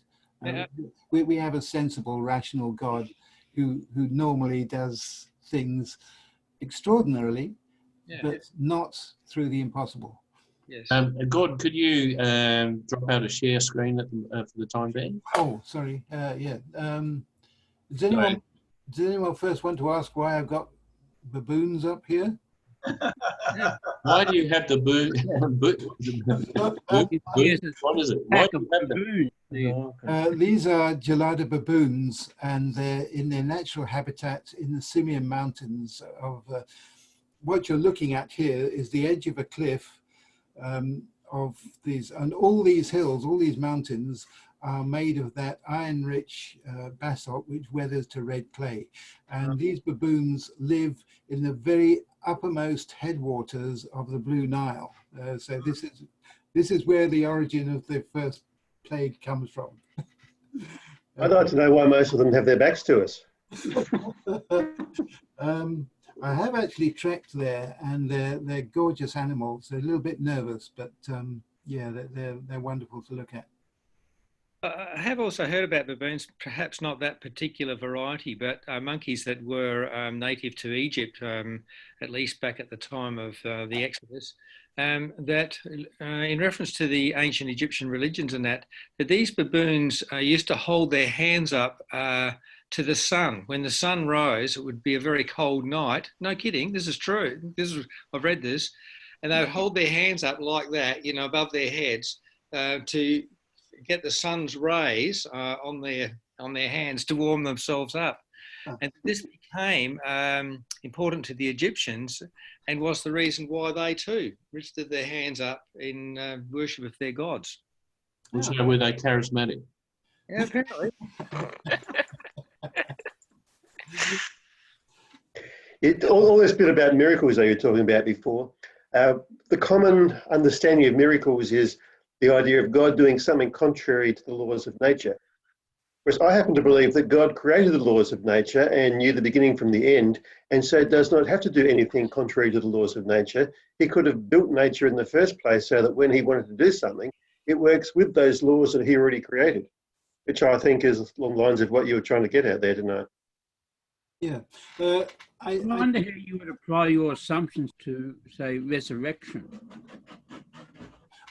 We have a sensible, rational God who normally does things extraordinarily, but not through the impossible. Yes. Gordon, could you drop out a share screen for the time being? Oh, sorry. Yeah. Does anyone first want to ask why I've got baboons up here? Why do you have the what is it? Why do you have them? These are gelada baboons, and they're in their natural habitat in the Simeon Mountains. What you're looking at here is the edge of a cliff of these, and all these hills, all these mountains are made of that iron-rich basalt which weathers to red clay. And these baboons live in the very uppermost headwaters of the Blue Nile. So this is where the origin of the first plague comes from. I'd like to know why most of them have their backs to us. I have actually trekked there, and they're gorgeous animals. They're a little bit nervous, but yeah, they're wonderful to look at. I have also heard about baboons, perhaps not that particular variety, but monkeys that were native to Egypt, at least back at the time of the Exodus, that in reference to the ancient Egyptian religions and that these baboons used to hold their hands up to the sun. When the sun rose, it would be a very cold night. No kidding, this is true. I've read this. And they would hold their hands up like that, you know, above their heads to get the sun's rays on their hands to warm themselves up. And this became important to the Egyptians and was the reason why they too lifted their hands up in worship of their gods. And so were they charismatic? Yeah, apparently. All this bit about miracles that you were talking about before, the common understanding of miracles is the idea of God doing something contrary to the laws of nature. Whereas I happen to believe that God created the laws of nature and knew the beginning from the end, and so does not have to do anything contrary to the laws of nature. He could have built nature in the first place so that when he wanted to do something, it works with those laws that he already created, which I think is along the lines of what you were trying to get at there tonight. Yeah. I wonder how you would apply your assumptions to, say, resurrection.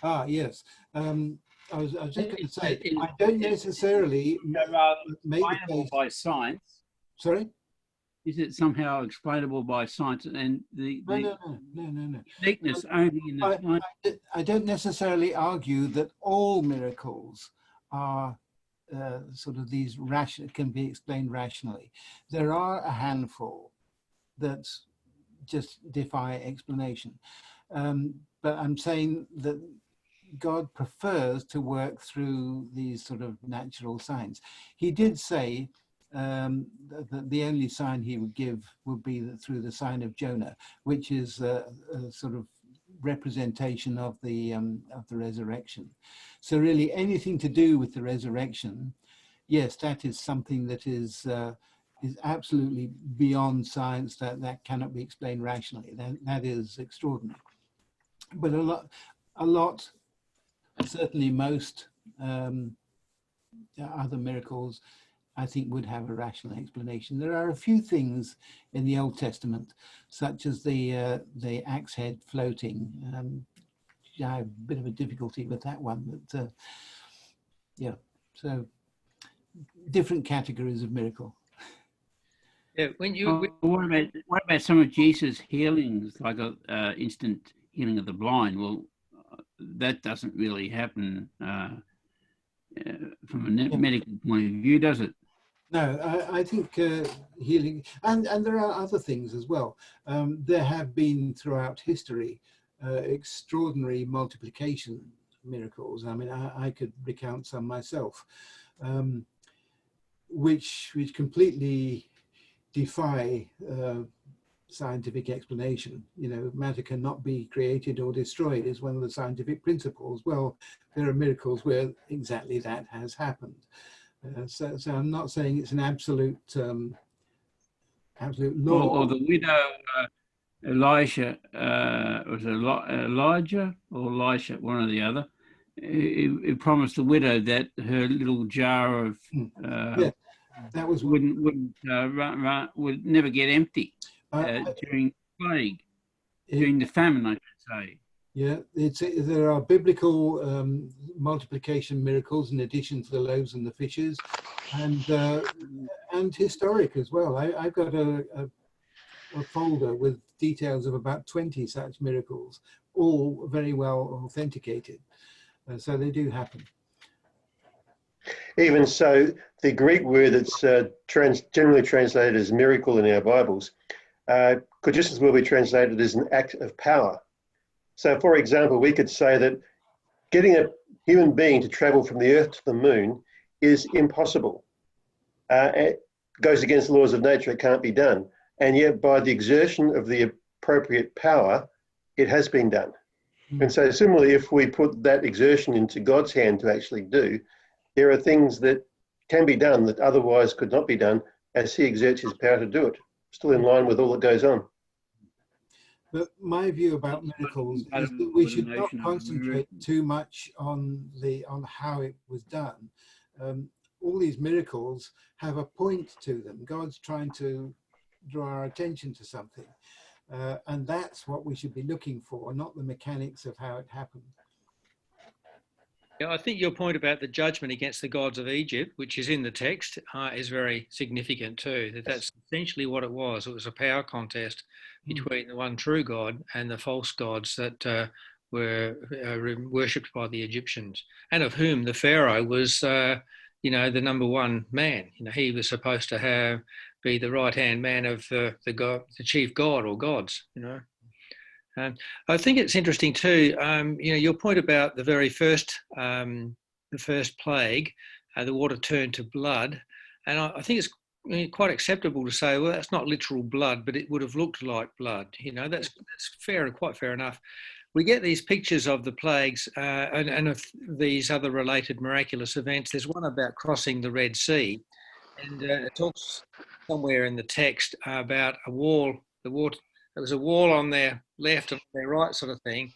Ah, yes. I was just going to say, I don't necessarily make the case by science. Sorry? Is it somehow explainable by science and the No. uniqueness only in the science? I don't necessarily argue that all miracles are sort of these can be explained rationally. There are a handful that just defy explanation. But I'm saying that God prefers to work through these sort of natural signs. He did say that the only sign he would give would be through the sign of Jonah, which is a sort of representation of the resurrection. So really anything to do with the resurrection, yes, that is something that is absolutely beyond science, that cannot be explained rationally. That is extraordinary. But a lot, certainly most other miracles, I think, would have a rational explanation. There are a few things in the Old Testament, such as the axe head floating. I have a bit of a difficulty with that one, but yeah, so different categories of miracle. Yeah, what about some of Jesus' healings, like a instant healing of the blind? Well, that doesn't really happen from a medical point of view, does it? No, I think healing, and there are other things as well. There have been throughout history extraordinary multiplication miracles. I mean, I could recount some myself, which completely defy scientific explanation. You know, matter cannot be created or destroyed is one of the scientific principles. Well, there are miracles where exactly that has happened. So I'm not saying it's an absolute law. Or the widow Elijah, was it Elijah or Elisha, one or the other? He promised the widow that her little jar of yeah, that was would never get empty during plague, during the famine, I should say. Yeah, there are biblical multiplication miracles in addition to the loaves and the fishes, and historic as well. I've got a folder with details of about 20 such miracles, all very well authenticated. So they do happen. Even so, the Greek word that's generally translated as miracle in our Bibles could just as well be translated as an act of power. So, for example, we could say that getting a human being to travel from the Earth to the Moon is impossible. It goes against the laws of nature, it can't be done. And yet, by the exertion of the appropriate power, it has been done. And so similarly, if we put that exertion into God's hand to actually do, there are things that can be done that otherwise could not be done as he exerts his power to do it, still in line with all that goes on. But my view about miracles is that we should not concentrate too much on how it was done. All these miracles have a point to them. God's trying to draw our attention to something. And that's what we should be looking for, not the mechanics of how it happened. Yeah, I think your point about the judgment against the gods of Egypt, which is in the text, is very significant too. That's essentially what it was. It was a power contest between the one true God and the false gods that were worshipped by the Egyptians, and of whom the Pharaoh was, the number one man. He was supposed to be the right-hand man of the god, the chief god or gods. I think it's interesting too. Your point about the very first, the first plague, the water turned to blood, and I think it's quite acceptable to say, well, that's not literal blood, but it would have looked like blood. That's fair and quite fair enough. We get these pictures of the plagues and of these other related miraculous events. There's one about crossing the Red Sea, and it talks somewhere in the text about a wall. There was a wall on their left and their right, sort of thing.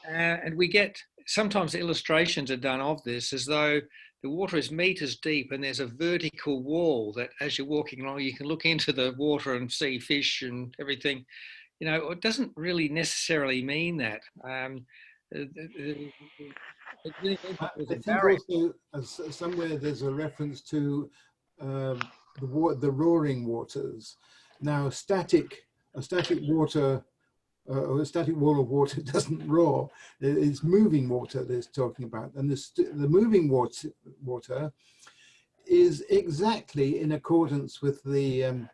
And we get sometimes illustrations are done of this as though the water is meters deep and there's a vertical wall that as you're walking along, you can look into the water and see fish and everything. It doesn't really necessarily mean that. I think also somewhere there's a reference to the roaring waters. Now, a static water or a static wall of water doesn't roar. It's moving water that it's talking about, and the moving water is exactly in accordance with the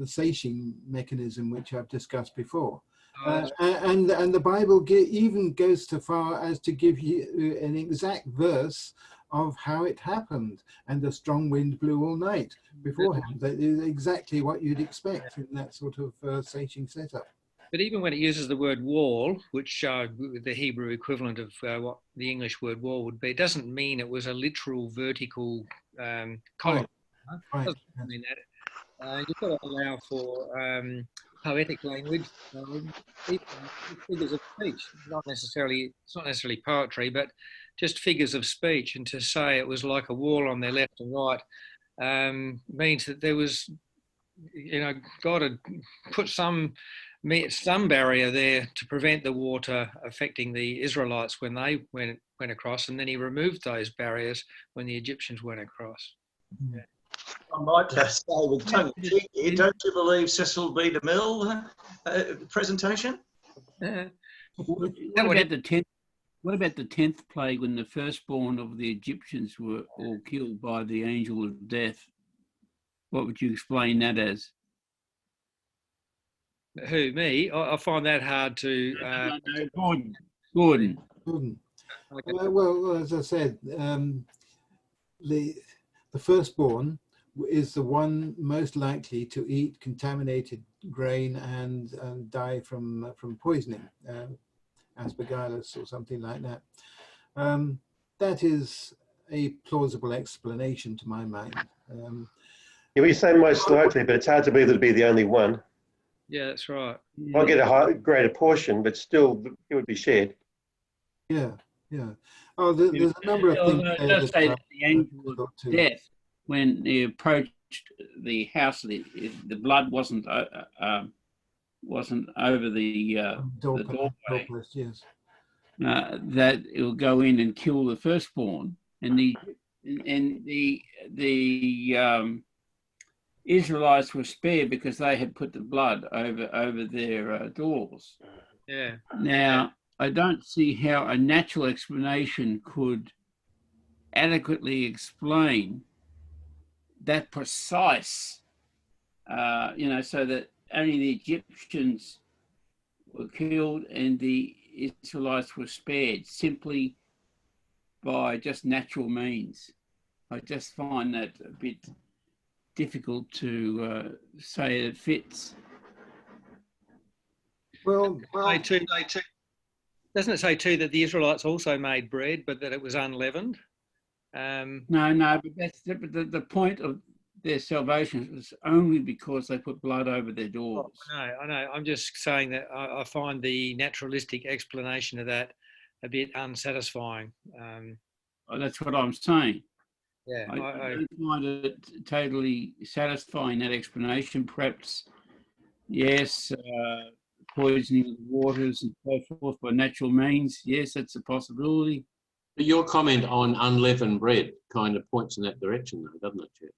satiation mechanism, which I've discussed before. And the Bible even goes so far as to give you an exact verse of how it happened, and the strong wind blew all night beforehand. That is exactly what you'd expect in that sort of satiating setup. But even when it uses the word wall, which the Hebrew equivalent of what the English word wall would be, it doesn't mean it was a literal vertical column. Right. It doesn't mean that. You've got to allow for poetic language, figures of speech. It's not necessarily poetry, but just figures of speech. And to say it was like a wall on their left and right means that there was, God had put some barrier there to prevent the water affecting the Israelites when they went across, and then he removed those barriers when the Egyptians went across. Yeah. I might say with tongue in cheek here, don't you believe Cecil B. DeMille presentation? What about the 10th? What about the 10th plague when the firstborn of the Egyptians were all killed by the angel of death? What would you explain that as? Who, me? I find that hard to... No, Gordon. Gordon. Okay. Well, as I said, the firstborn is the one most likely to eat contaminated grain and die from poisoning, aspergillus or something like that. That is a plausible explanation to my mind. Yeah, we say most likely, but it's hard to believe it'd be the only one. Yeah, that's right. I'll get a greater portion, but still it would be shared. Yeah. Oh, there's a number of things. It does say that the angel of death, when he approached the house, the blood wasn't over the doorway. Yes. That it will go in and kill the firstborn, and the Israelites were spared because they had put the blood over their doors. Yeah. Now, I don't see how a natural explanation could adequately explain that precise, so that only the Egyptians were killed and the Israelites were spared simply by just natural means. I just find that a bit difficult to say it fits. Well, doesn't it say too that the Israelites also made bread, but that it was unleavened? No, but that's the point of their salvation was only because they put blood over their doors. I know. I'm just saying that I find the naturalistic explanation of that a bit unsatisfying. That's what I'm saying. Yeah, I don't find it totally satisfying, that explanation. Perhaps, yes, poisoning of the waters and so forth by natural means. Yes, that's a possibility. But your comment on unleavened bread kind of points in that direction, though, doesn't it, Chair?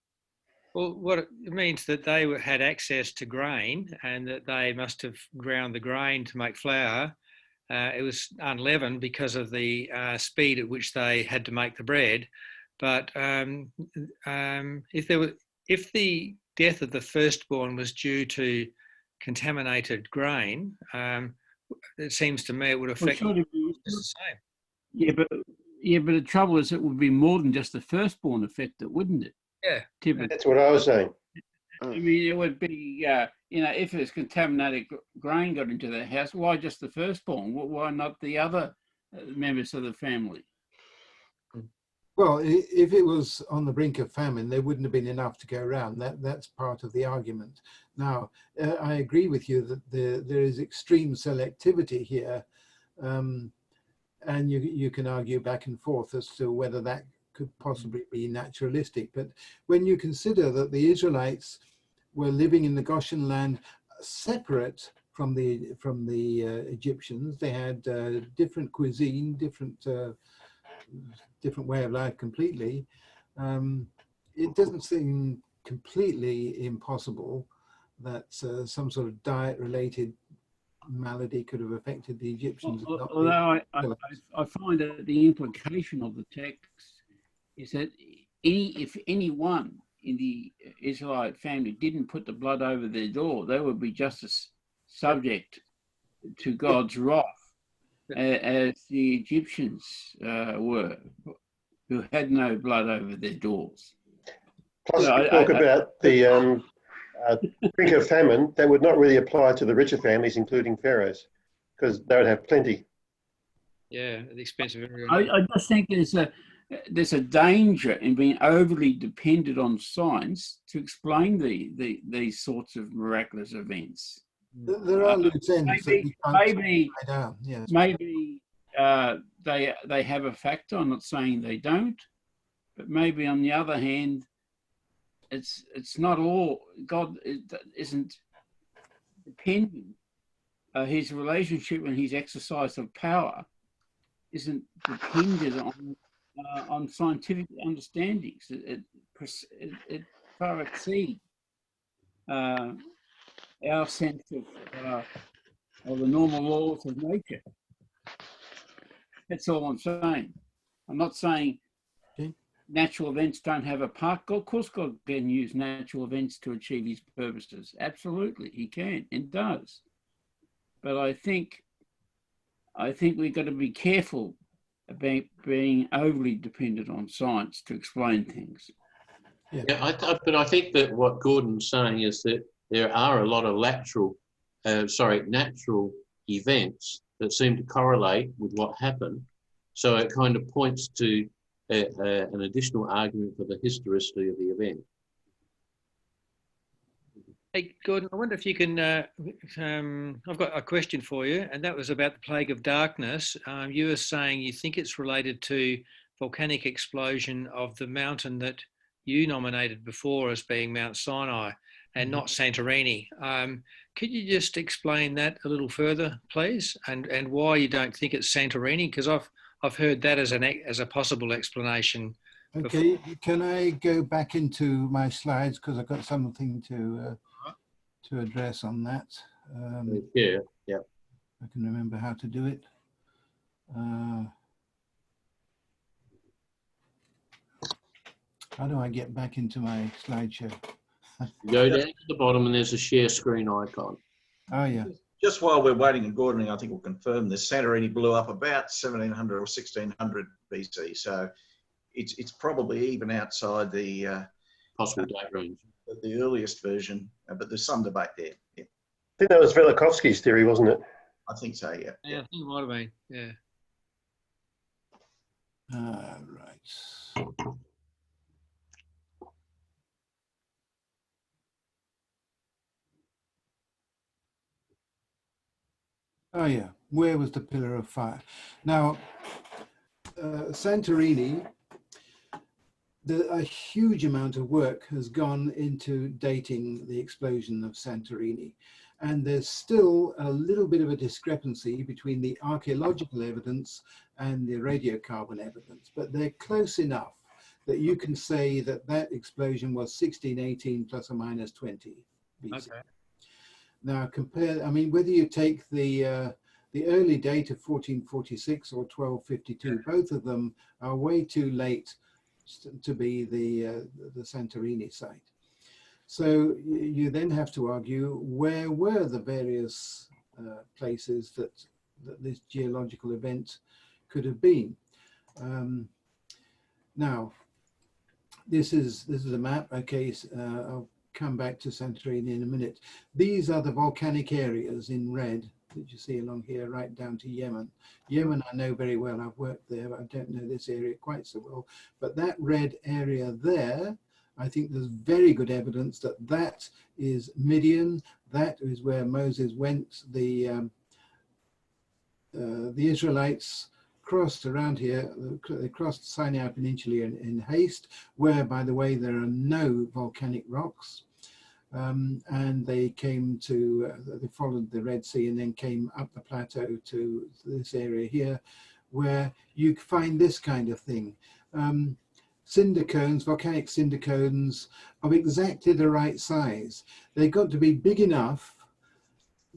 Well, what it means that they had access to grain and that they must have ground the grain to make flour. It was unleavened because of the speed at which they had to make the bread. But if the death of the firstborn was due to contaminated grain, it seems to me it would affect just the same. Yeah, but the trouble is it would be more than just the firstborn affect it, wouldn't it? Yeah, Typically. That's what I was saying. I mean, it would be, if it's contaminated grain got into the house, why just the firstborn? Why not the other members of the family? Well, if it was on the brink of famine, there wouldn't have been enough to go around. That's part of the argument. Now, I agree with you that there is extreme selectivity here, and you can argue back and forth as to whether that could possibly be naturalistic. But when you consider that the Israelites were living in the Goshen land separate from the Egyptians, they had different cuisine, different way of life completely. It doesn't seem completely impossible that some sort of diet-related malady could have affected the Egyptians. Although I find that the implication of the text is that if anyone in the Israelite family didn't put the blood over their door, they would be just as subject to God's wrath as the Egyptians were, who had no blood over their doors. Plus, we talk about the brink of famine, that would not really apply to the richer families, including pharaohs, because they would have plenty. Yeah, at the expense of everyone. I just think there's a danger in being overly dependent on science to explain these sorts of miraculous events. There are loose ends that we can't write down. Yes. Maybe they have a factor. I'm not saying they don't, but maybe on the other hand, it's not all. God isn't dependent. His relationship and his exercise of power isn't dependent on scientific understandings. far exceed our sense of the normal laws of nature. That's all I'm saying. I'm not saying natural events don't have a part. Of course, God can use natural events to achieve his purposes. Absolutely, he can and does. But I think we've got to be careful about being overly dependent on science to explain things. Yeah, but I think that what Gordon's saying is that there are a lot of natural events that seem to correlate with what happened. So it kind of points to an additional argument for the historicity of the event. Hey, Gordon, I wonder if you can, I've got a question for you, and that was about the plague of darkness. You were saying you think it's related to volcanic explosion of the mountain that you nominated before as being Mount Sinai and not Santorini. Could you just explain that a little further, please, and why you don't think it's Santorini? Because I've heard that as a possible explanation. Okay, can I go back into my slides because I've got something to address on that. Yeah. I can remember how to do it. How do I get back into my slideshow? Go down to the bottom and there's a share screen icon. Oh yeah. Just while we're waiting, and Gordon, I think will confirm this, Santorini blew up about 1700 or 1600 BC. So it's probably even outside the Possible date range. The earliest version, but there's some debate there. Yeah. I think that was Velikovsky's theory, wasn't it? I think so, yeah. Yeah, I think it might have been, yeah. Right. Oh yeah, where was the pillar of fire? Now, Santorini, a huge amount of work has gone into dating the explosion of Santorini. And there's still a little bit of a discrepancy between the archaeological evidence and the radiocarbon evidence, but they're close enough that you can say that that explosion was 1618 plus or minus 20 BC. Okay. Now compare, I mean, whether you take the early date of 1446 or 1252, both of them are way too late to be the Santorini site. So you then have to argue, where were the various places that this geological event could have been? Now, this is a map. Okay, I'll come back to Santorini in a minute. These are the volcanic areas in red that you see along here, right down to Yemen. Yemen I know very well. I've worked there, but I don't know this area quite so well. But that red area there, I think there's very good evidence that that is Midian. That is where Moses went. The Israelites crossed around here. They crossed Sinai Peninsula in haste, where, by the way, there are no volcanic rocks. And they came to, they followed the Red Sea and then came up the plateau to this area here, where you find this kind of thing. Cinder cones, volcanic cinder cones of exactly the right size. They've got to be big enough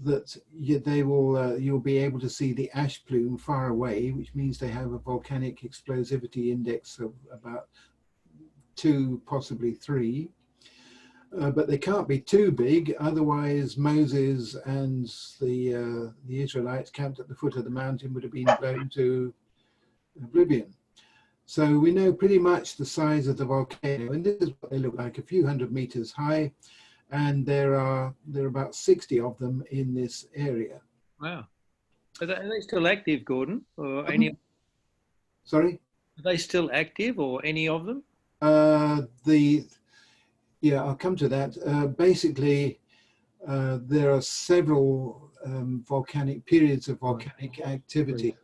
that you'll be able to see the ash plume far away, which means they have a volcanic explosivity index of about 2, possibly 3. But they can't be too big, otherwise Moses and the Israelites camped at the foot of the mountain would have been blown to oblivion. So we know pretty much the size of the volcano, and this is what they look like, a few hundred meters high, and there are about 60 of them in this area. Wow. Are they still active, Gordon? Or any? Sorry? Are they still active, or any of them? Yeah, I'll come to that. Basically, there are several volcanic periods of volcanic activity.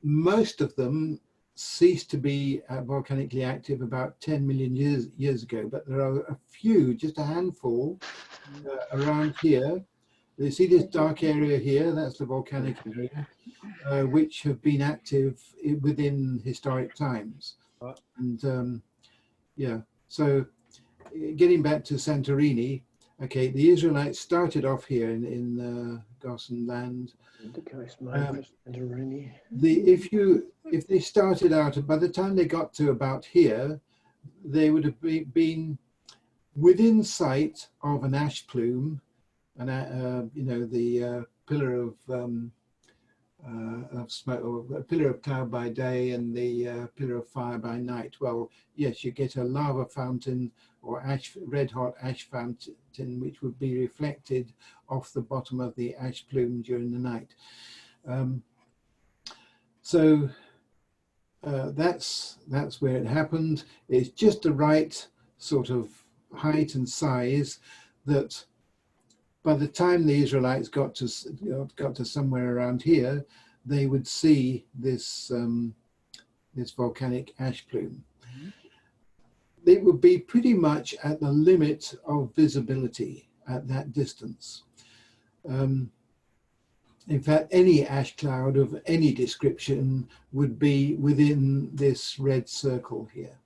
Most of them ceased to be volcanically active about 10 million years ago, but there are a few, just a handful around here. You see this dark area here, that's the volcanic area, which have been active within historic times. And yeah, so getting back to Santorini, okay, the Israelites started off here in Gossen land. The coast mine for Santorini. If they started out, by the time they got to about here, they would have been within sight of an ash plume, and you know, the pillar of smoke, or a pillar of cloud by day and the pillar of fire by night. Well, yes, you get a lava fountain or red hot ash fountain, which would be reflected off the bottom of the ash plume during the night. So that's where it happened. It's just the right sort of height and size that by the time the Israelites got to somewhere around here, they would see this this volcanic ash plume. It would be pretty much at the limit of visibility at that distance. In fact, any ash cloud of any description would be within this red circle here.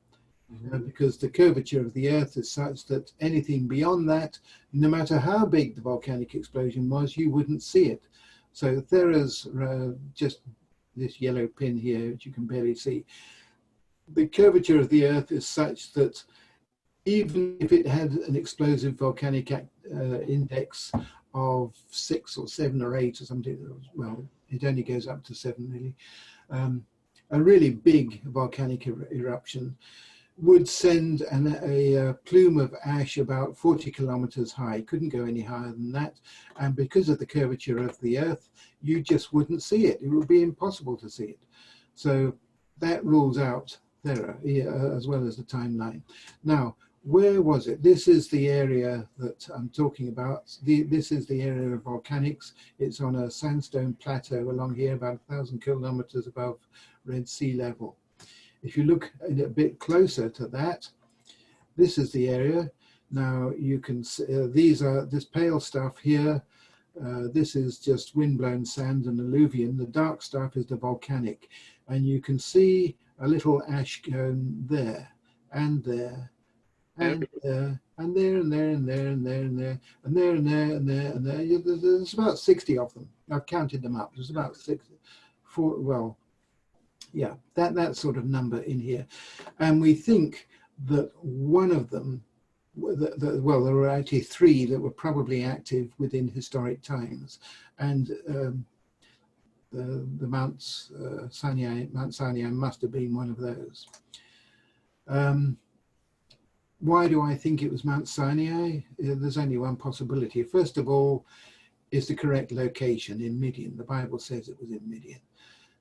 Because the curvature of the earth is such that anything beyond that, no matter how big the volcanic explosion was, you wouldn't see it. So Thera's just this yellow pin here, which you can barely see. The curvature of the earth is such that even if it had an explosive volcanic index of 6 or 7 or 8 or something, well, it only goes up to 7 really, a really big volcanic eruption would send a plume of ash about 40 kilometers high. Couldn't go any higher than that. And because of the curvature of the earth, you just wouldn't see it. It would be impossible to see it. So that rules out Thera, as well as the timeline. Now, where was it? This is the area that I'm talking about. This is the area of volcanics. It's on a sandstone plateau along here, about 1,000 kilometers above Red Sea level. If you look a bit closer to that, this is the area. Now you can see, this pale stuff here. This is just windblown sand and alluvium. The dark stuff is the volcanic. And you can see a little ash cone there and there and there and there and there and there and there and there and there and there and there and there. There's about 60 of them. I've counted them up. There's about 60. Well, yeah, that sort of number in here. And we think that one of them, well, there were actually 3 that were probably active within historic times. And the Mount Sinai must have been one of those. Why do I think it was Mount Sinai? There's only one possibility. First of all, it's the correct location in Midian. The Bible says it was in Midian.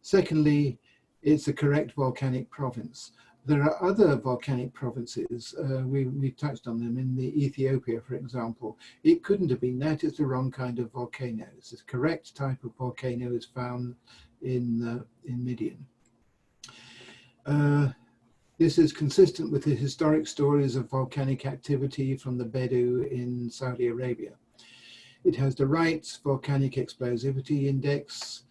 Secondly, it's the correct volcanic province. There are other volcanic provinces. We touched on them in the Ethiopia, for example. It couldn't have been that. It's the wrong kind of volcano. It's the correct type of volcano is found in Midian. This is consistent with the historic stories of volcanic activity from the Bedou in Saudi Arabia. It has the right volcanic explosivity index,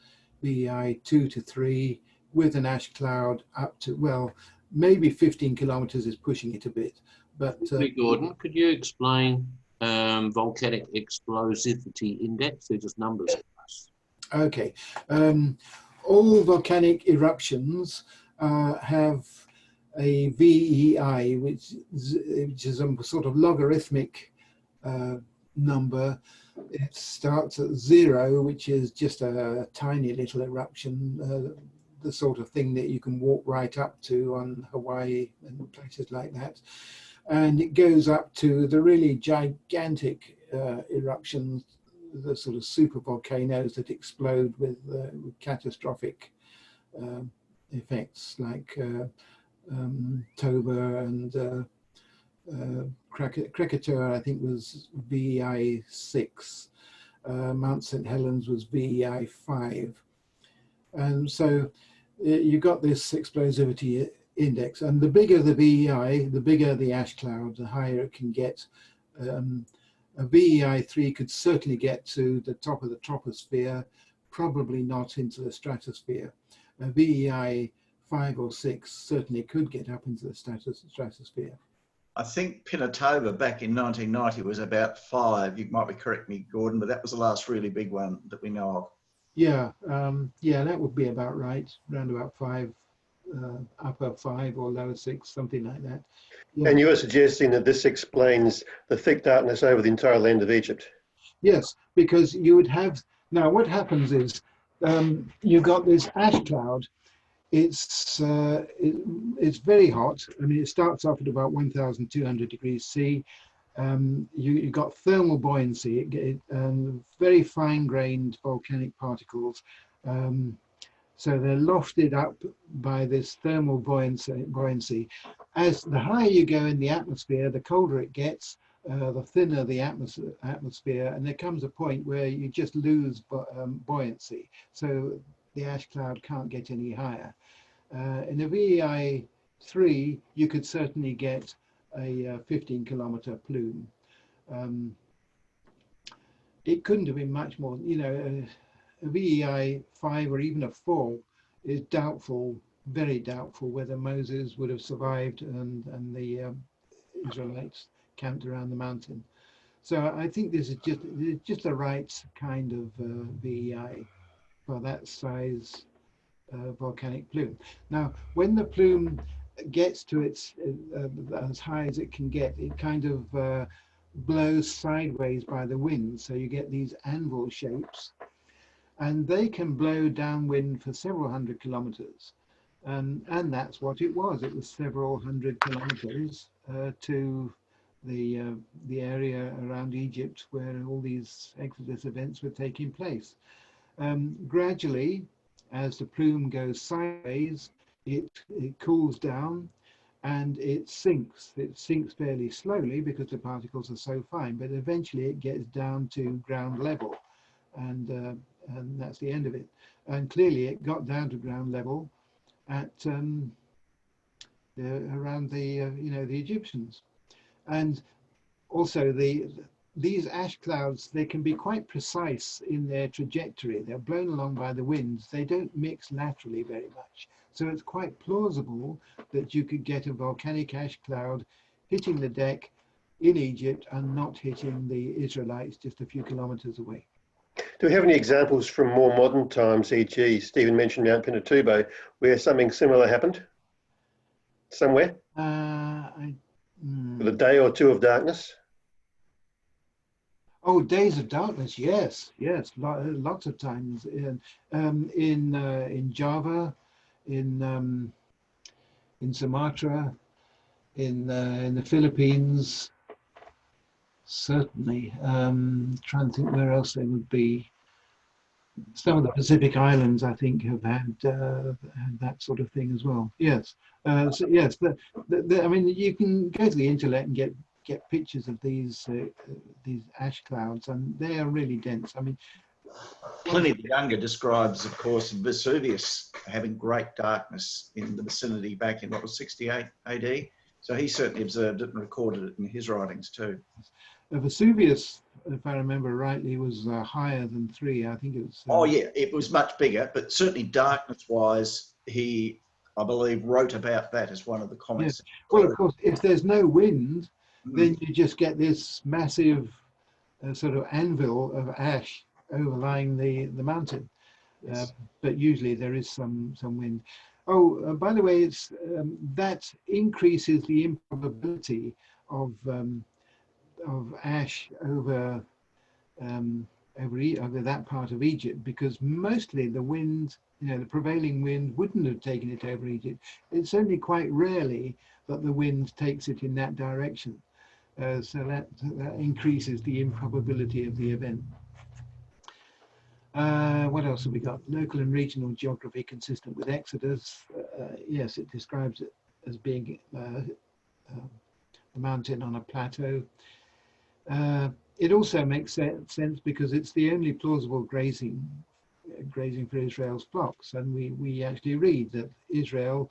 BEI 2 to 3, with an ash cloud up to, well, maybe 15 kilometers is pushing it a bit. But Gordon, could you explain volcanic explosivity index? They're just numbers. Okay. All volcanic eruptions have a VEI, which is a sort of logarithmic number. It starts at 0, which is just a tiny little eruption, the sort of thing that you can walk right up to on Hawaii and places like that. And it goes up to the really gigantic eruptions, the sort of super volcanoes that explode with catastrophic effects, like Toba and Krakatoa, I think, was VEI 6. Mount St. Helens was VEI 5. And so you got this explosivity index, and the bigger the VEI, the bigger the ash cloud, the higher it can get. A VEI 3 could certainly get to the top of the troposphere, probably not into the stratosphere. A VEI 5 or 6 certainly could get up into the stratosphere. I think Pinatubo back in 1990 was about 5. You might be correct me, Gordon, but that was the last really big one that we know of. Yeah, yeah, that would be about right. Around about 5, upper 5 or lower 6, something like that. Yeah. And you are suggesting that this explains the thick darkness over the entire land of Egypt? Yes, because you would have, now what happens is you've got this ash cloud. It's very hot. I mean, it starts off at about 1,200 degrees C. You've got thermal buoyancy, very fine-grained volcanic particles. So they're lofted up by this thermal buoyancy. As the higher you go in the atmosphere, the colder it gets, the thinner the atmosphere, and there comes a point where you just lose buoyancy. So the ash cloud can't get any higher. In a VEI 3, you could certainly get a 15-kilometer plume. It couldn't have been much more, you know, a VEI 5 or even a 4 is doubtful, very doubtful whether Moses would have survived and the Israelites camped around the mountain. So I think this is just the right kind of VEI for that size volcanic plume. Now, when the plume gets to its as high as it can get, it kind of blows sideways by the wind. So you get these anvil shapes, and they can blow downwind for several hundred kilometers. And that's what it was. It was several hundred kilometers to the area around Egypt where all these Exodus events were taking place. Gradually, as the plume goes sideways, it cools down and it sinks. It sinks fairly slowly because the particles are so fine, but eventually it gets down to ground level, and that's the end of it. And clearly it got down to ground level at around the you know, the Egyptians. And also these ash clouds, they can be quite precise in their trajectory. They're blown along by the winds. They don't mix laterally very much. So it's quite plausible that you could get a volcanic ash cloud hitting the deck in Egypt and not hitting the Israelites just a few kilometers away. Do we have any examples from more modern times, e.g. Stephen mentioned Mount Pinatubo, where something similar happened? Somewhere? With a day or two of darkness? Oh, days of darkness, yes, lots of times in Java, in Sumatra, in the Philippines, certainly. Trying to think where else they would be. Some of the Pacific Islands, I think, have had that sort of thing as well. Yes, so yes. I mean, you can go to the internet and get pictures of these ash clouds, and they are really dense. I mean, Pliny the Younger describes, of course, Vesuvius having great darkness in the vicinity back in what was 68 AD. So he certainly observed it and recorded it in his writings too. Vesuvius, if I remember rightly, was higher than 3. I think it was. Oh yeah, it was much bigger, but certainly darkness-wise, he, I believe, wrote about that as one of the comments. Yes. Well, of course, if there's no wind, then you just get this massive sort of anvil of ash overlying the mountain. Yes. But usually there is some wind. Oh, by the way, it's that increases the improbability of ash over that part of Egypt, because mostly the wind, you know, the prevailing wind wouldn't have taken it over Egypt. It's only quite rarely that the wind takes it in that direction. So that increases the improbability of the event. What else have we got? Local and regional geography consistent with Exodus. Yes, it describes it as being a mountain on a plateau. It also makes sense because it's the only plausible grazing for Israel's flocks, and we actually read that Israel,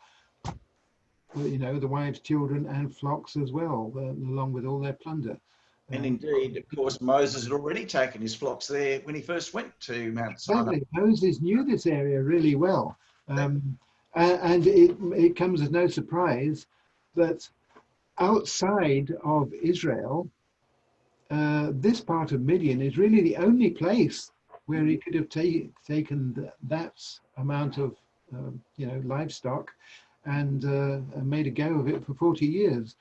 you know, the wives, children, and flocks as well, along with all their plunder. And indeed, of course, Moses had already taken his flocks there when he first went to Mount Sinai. Exactly. Moses knew this area really well. And it comes as no surprise that outside of Israel, this part of Midian is really the only place where he could have taken that amount of livestock and made a go of it for 40 years.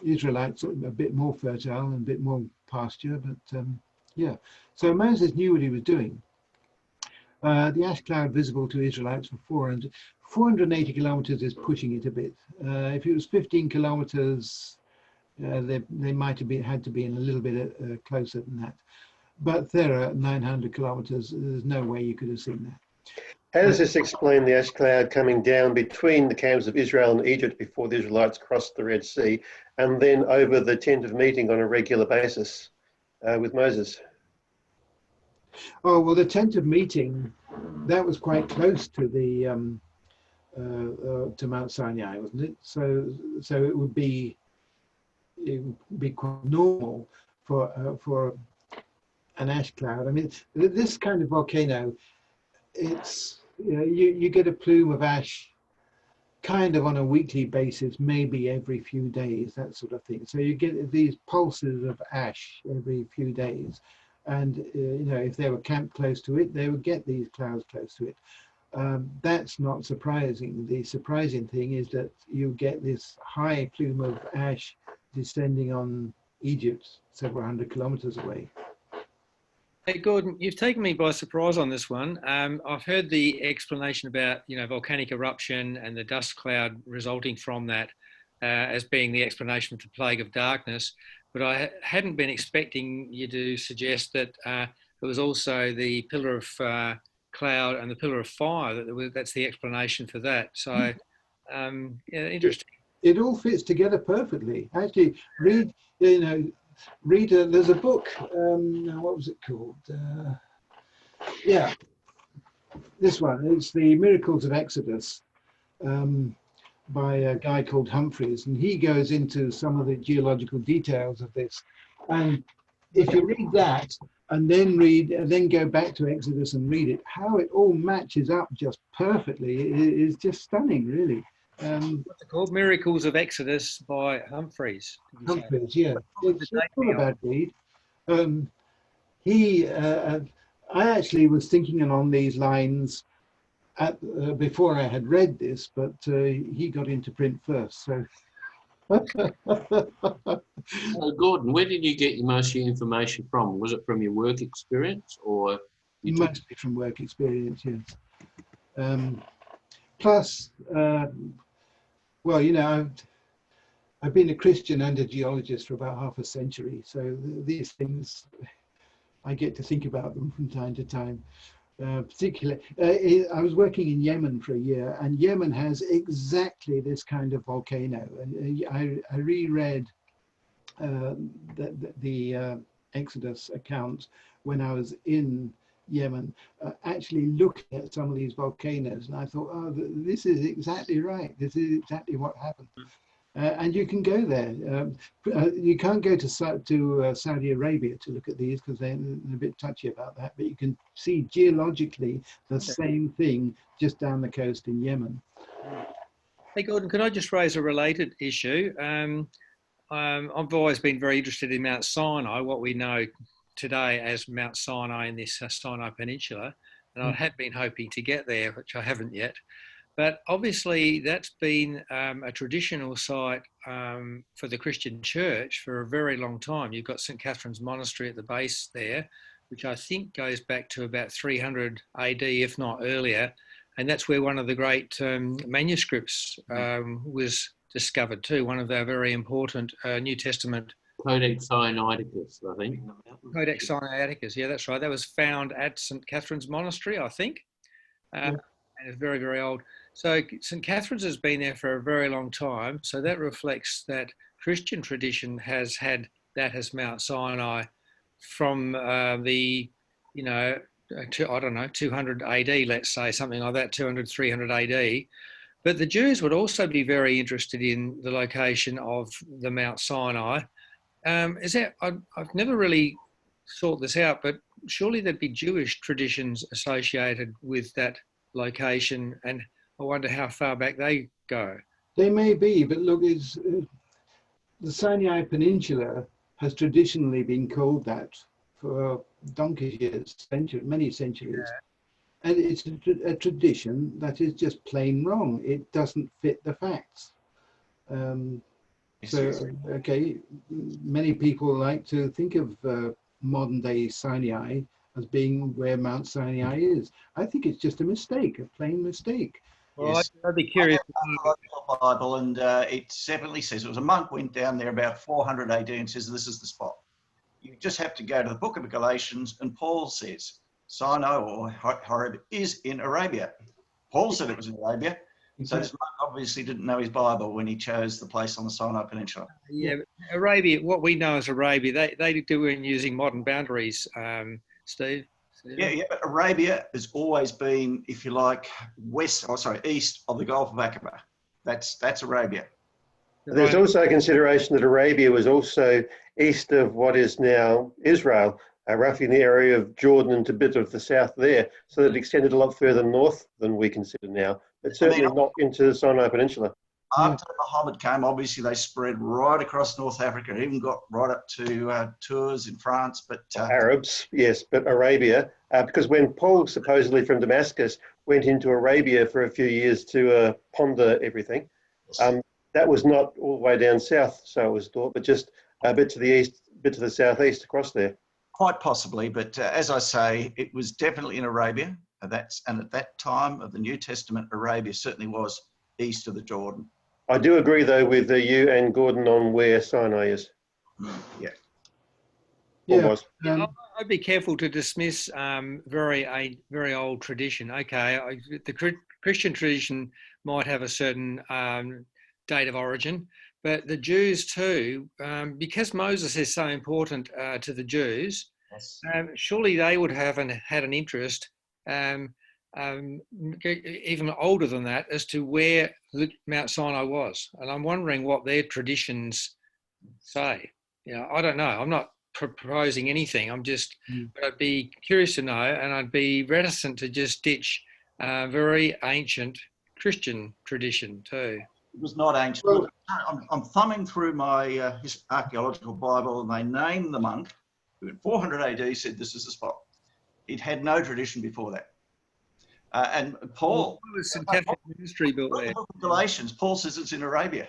Israelites are a bit more fertile and a bit more pasture, but yeah. So Moses knew what he was doing. The ash cloud visible to Israelites for 480 kilometers is pushing it a bit. If it was 15 kilometers, they might have had to be in a little bit closer than that. But there are 900 kilometers. There's no way you could have seen that. How does this explain the ash cloud coming down between the camps of Israel and Egypt before the Israelites crossed the Red Sea, and then over the tent of meeting on a regular basis with Moses? Oh, well, the tent of meeting, that was quite close to the to Mount Sinai, wasn't it? So it would be quite normal for an ash cloud. I mean, this kind of volcano, it's you get a plume of ash kind of on a weekly basis, maybe every few days, that sort of thing. So you get these pulses of ash every few days. And if they were camped close to it, they would get these clouds close to it. That's not surprising. The surprising thing is that you get this high plume of ash descending on Egypt, several hundred kilometers away. Hey, Gordon, you've taken me by surprise on this one. I've heard the explanation about volcanic eruption and the dust cloud resulting from that as being the explanation for the plague of darkness. But I hadn't been expecting you to suggest that it was also the pillar of cloud and the pillar of fire. That's the explanation for that. So, interesting. It all fits together perfectly. Actually, read. There's a book. What was it called? Yeah, this one. It's the Miracles of Exodus. By a guy called Humphreys, and he goes into some of the geological details of this. And if you read that and then go back to Exodus and read it, how it all matches up just perfectly is just stunning, really. What's it called? Miracles of Exodus by Humphreys. Humphreys, yeah. It's not a bad read. I actually was thinking along these lines before I had read this, but he got into print first. So, Gordon, where did you get most of your information from? Was it from your work experience, or mostly from work experience? Yes. Plus, well, I've been a Christian and a geologist for about half a century, so these things I get to think about them from time to time. Particularly, I was working in Yemen for a year, and Yemen has exactly this kind of volcano. And I reread the Exodus account when I was in Yemen, actually looking at some of these volcanoes, and I thought, oh, this is exactly right. This is exactly what happened. And you can go there. You can't go to Saudi Arabia to look at these because they're a bit touchy about that. But you can see geologically the same thing just down the coast in Yemen. Hey, Gordon, could I just raise a related issue? I've always been very interested in Mount Sinai, what we know today as Mount Sinai in this Sinai Peninsula. And I had been hoping to get there, which I haven't yet. But obviously that's been a traditional site for the Christian church for a very long time. You've got St. Catherine's Monastery at the base there, which I think goes back to about 300 AD, if not earlier. And that's where one of the great manuscripts was discovered too, one of our very important New Testament. Codex Sinaiticus, I think. Codex Sinaiticus, yeah, that's right. That was found at St. Catherine's Monastery, I think. And it's very, very old. So St. Catherine's has been there for a very long time. So that reflects that Christian tradition has had that as Mount Sinai from I don't know, 200 AD, let's say, something like that, 200, 300 AD. But the Jews would also be very interested in the location of the Mount Sinai. I've never really sought this out, but surely there'd be Jewish traditions associated with that location, and I wonder how far back they go. They may be, but look, the Sinai Peninsula has traditionally been called that for donkey's years, many centuries. And it's a tradition that is just plain wrong. It doesn't fit the facts. Okay, many people like to think of modern day Sinai as being where Mount Sinai is. I think it's just a mistake, a plain mistake. Well, Yes. I'd be curious. I have the Bible, and it separately says it was a monk went down there about 400 AD and says this is the spot. You just have to go to the book of Galatians, and Paul says Sinai or Horeb is in Arabia. Paul said it was in Arabia. So this monk obviously didn't know his Bible when he chose the place on the Sinai Peninsula. Yeah, Arabia, what we know as Arabia, they do in using modern boundaries, Steve. Yeah, but Arabia has always been, if you like, east of the Gulf of Aqaba. That's Arabia. There's also a consideration that Arabia was also east of what is now Israel, roughly in the area of Jordan and a bit of the south there, so that it extended a lot further north than we consider now, but certainly not into the Sinai Peninsula. After Muhammad came, obviously they spread right across North Africa, even got right up to Tours in France. But Arabs, yes, but Arabia, because when Paul supposedly from Damascus went into Arabia for a few years to ponder everything, that was not all the way down south, so it was thought, but just a bit to the east, a bit to the southeast across there. Quite possibly, but as I say, it was definitely in Arabia. And at that time of the New Testament, Arabia certainly was east of the Jordan. I do agree, though, with you and Gordon on where Sinai is. Yeah. I'd be careful to dismiss very old tradition. Okay, the Christian tradition might have a certain date of origin, but the Jews too, because Moses is so important to the Jews, Yes. Surely they would have had an interest, even older than that, as to where Mount Sinai was. And I'm wondering what their traditions say. I don't know. I'm not proposing anything. But I'd be curious to know, and I'd be reticent to just ditch very ancient Christian tradition too. It was not ancient. Well, I'm thumbing through my archaeological Bible, and they named the monk who in 400 AD said this is the spot. It had no tradition before that. And Paul... Why was St. Catherine's monastery built there? Galatians, Paul says it's in Arabia.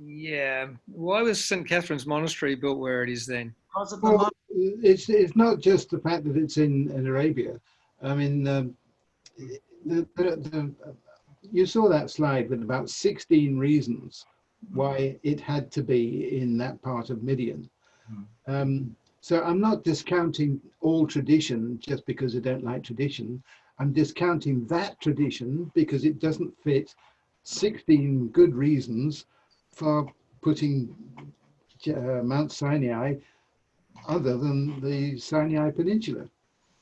Yeah. Why was St. Catherine's monastery built where it is then? Well, it's not just the fact that it's in Arabia. I mean, you saw that slide with about 16 reasons why it had to be in that part of Midian. So I'm not discounting all tradition just because I don't like tradition. I'm discounting that tradition because it doesn't fit 16 good reasons for putting Mount Sinai other than the Sinai Peninsula.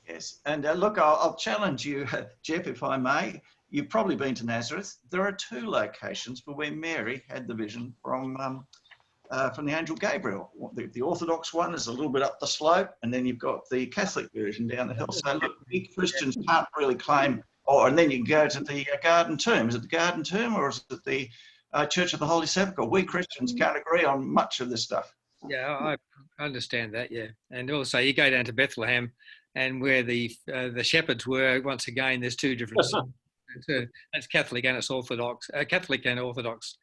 Yes, and look, I'll challenge you, Jeff, if I may. You've probably been to Nazareth. There are 2 locations for where Mary had the vision from the angel Gabriel. The Orthodox one is a little bit up the slope, and then you've got the Catholic version down the hill. So look, we Christians can't really claim, and then you go to the Garden Tomb. Is it the Garden Tomb or is it the Church of the Holy Sepulchre? We Christians can't agree on much of this stuff. Yeah, I understand that, yeah. And also you go down to Bethlehem and where the shepherds were, once again, there's 2 different that's Catholic and it's Orthodox. Catholic and Orthodox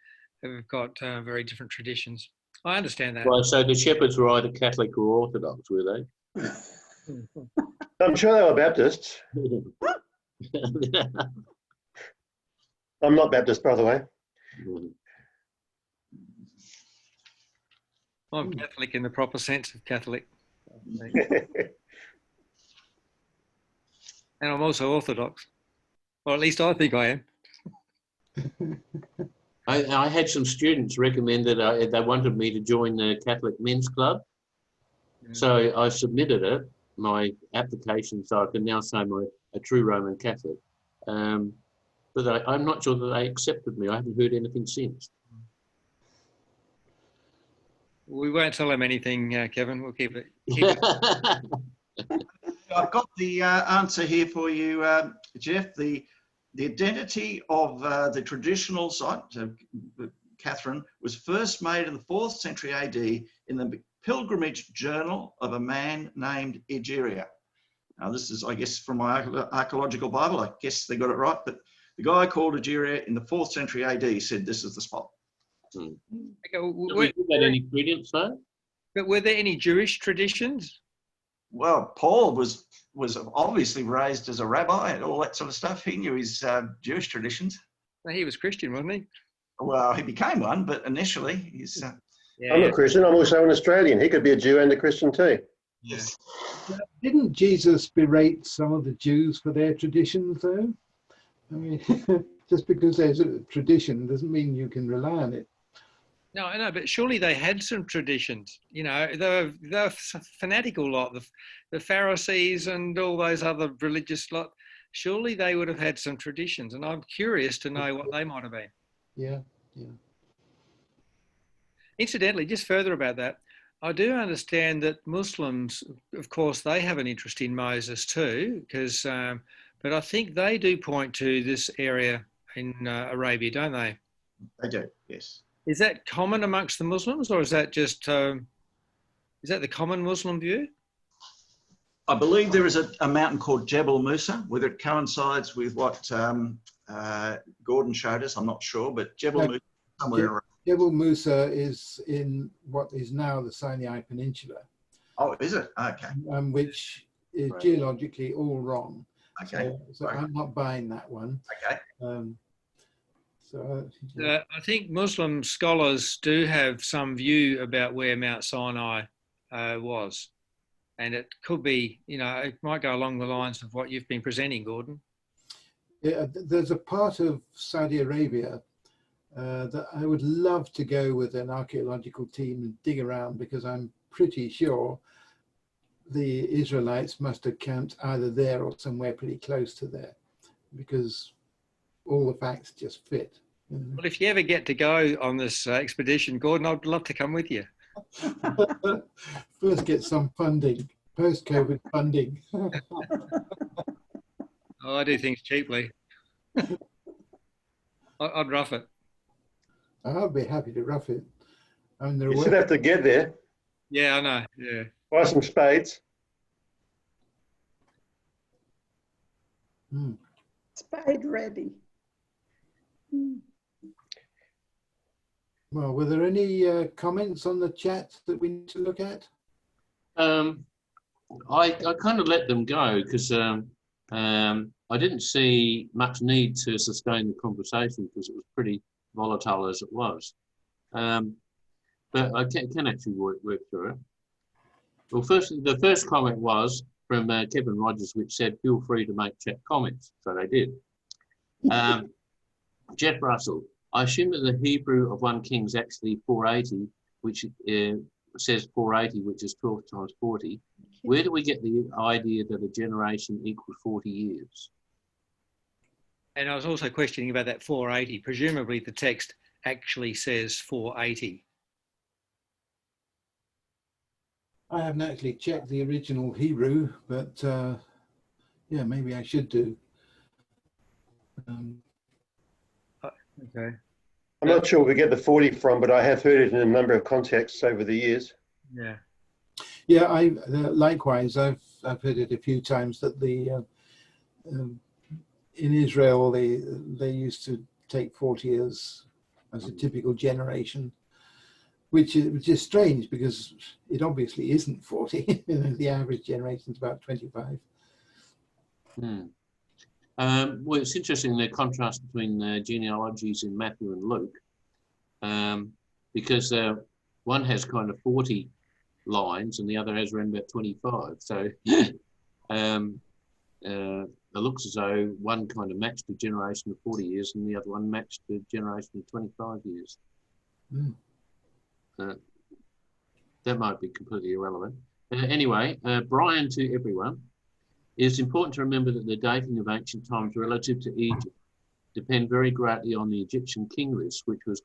have got very different traditions. I understand that. Right, so the shepherds were either Catholic or Orthodox, were they? I'm sure they were Baptists. I'm not Baptist, by the way. I'm Catholic in the proper sense of Catholic. And I'm also Orthodox. Or at least I think I am. I had some students recommend that they wanted me to join the Catholic Men's Club. So I submitted my application, so I can now say I'm a true Roman Catholic. But I'm not sure that they accepted me. I haven't heard anything since. We won't tell them anything, Kevin. We'll keep it. I've got the answer here for you, Jeff. The identity of the traditional site, Catherine, was first made in the 4th century AD in the pilgrimage journal of a man named Egeria. Now, this is, I guess, from my archaeological Bible. I guess they got it right, but the guy called Egeria in the 4th century AD said this is the spot. Okay, Okay, did we give that any credence, though? but were there any Jewish traditions? Well, Paul was obviously raised as a rabbi and all that sort of stuff. He knew his Jewish traditions. Well, he was Christian, wasn't he? Well, he became one, but initially he's... Yeah. I'm a Christian. I'm also an Australian. He could be a Jew and a Christian too. Yes. Didn't Jesus berate some of the Jews for their traditions, though? I mean, just because there's a tradition doesn't mean you can rely on it. No, I know, but surely they had some traditions. You know, they were fanatical lot, the Pharisees and all those other religious lot. Surely they would have had some traditions, and I'm curious to know what they might have been. Yeah, yeah. Incidentally, just further about that, I do understand that Muslims, of course, they have an interest in Moses too, because, but I think they do point to this area in Arabia, don't they? They do, yes. Is that common amongst the Muslims, or is that just, is that the common Muslim view? I believe there is a mountain called Jebel Musa, whether it coincides with what Gordon showed us, I'm not sure, but Jebel Musa somewhere around. Jebel Musa is in what is now the Sinai Peninsula. Oh, is it? Okay. Which is geologically all wrong. Okay. So I'm not buying that one. Okay. I think Muslim scholars do have some view about where Mount Sinai was. And it could be, you know, it might go along the lines of what you've been presenting, Gordon. Yeah, there's a part of Saudi Arabia that I would love to go with an archaeological team and dig around, because I'm pretty sure the Israelites must have camped either there or somewhere pretty close to there, because all the facts just fit. Well, if you ever get to go on this expedition, Gordon, I'd love to come with you. First get some funding, post-COVID funding. Oh, I do things cheaply. I'd rough it. I'd be happy to rough it. I mean, You should have to get there. Yeah, I know. Yeah. Buy some spades. Spade ready. Well, were there any comments on the chat that we need to look at? I kind of let them go because I didn't see much need to sustain the conversation because it was pretty volatile as it was. But I can actually work through it. Well, the first comment was from Kevin Rogers, which said, feel free to make chat comments. So they did. Jeff Russell, I assume that the Hebrew of 1 Kings actually 480, which says 480, which is 12 times 40. Where do we get the idea that a generation equals 40 years? And I was also questioning about that 480. Presumably the text actually says 480. I haven't actually checked the original Hebrew, but yeah, maybe I should do. Okay. I'm not sure where we get the 40 from, but I have heard it in a number of contexts over the years. Yeah. Yeah, likewise, I've heard it a few times that the in Israel they used to take 40 years as a typical generation, which is strange because it obviously isn't 40. The average generation is about 25. Well, it's interesting the contrast between the genealogies in Matthew and Luke, because one has kind of 40 lines and the other has around about 25. So it looks as though one kind of matched a generation of 40 years and the other one matched a generation of 25 years. That might be completely irrelevant. Anyway, Brian to everyone. It is important to remember that the dating of ancient times relative to Egypt depend very greatly on the Egyptian king list, which was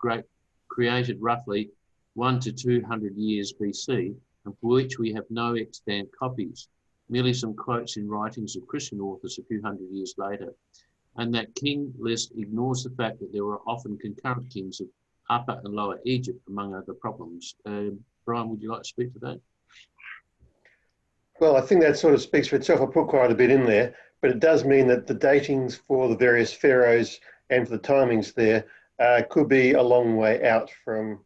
created roughly 100 to 200 years BC, and for which we have no extant copies, merely some quotes in writings of Christian authors a few hundred years later. And that king list ignores the fact that there were often concurrent kings of Upper and Lower Egypt, among other problems. Brian, would you like to speak to that? Well, I think that sort of speaks for itself. I put quite a bit in there, but it does mean that the datings for the various pharaohs and for the timings there could be a long way out from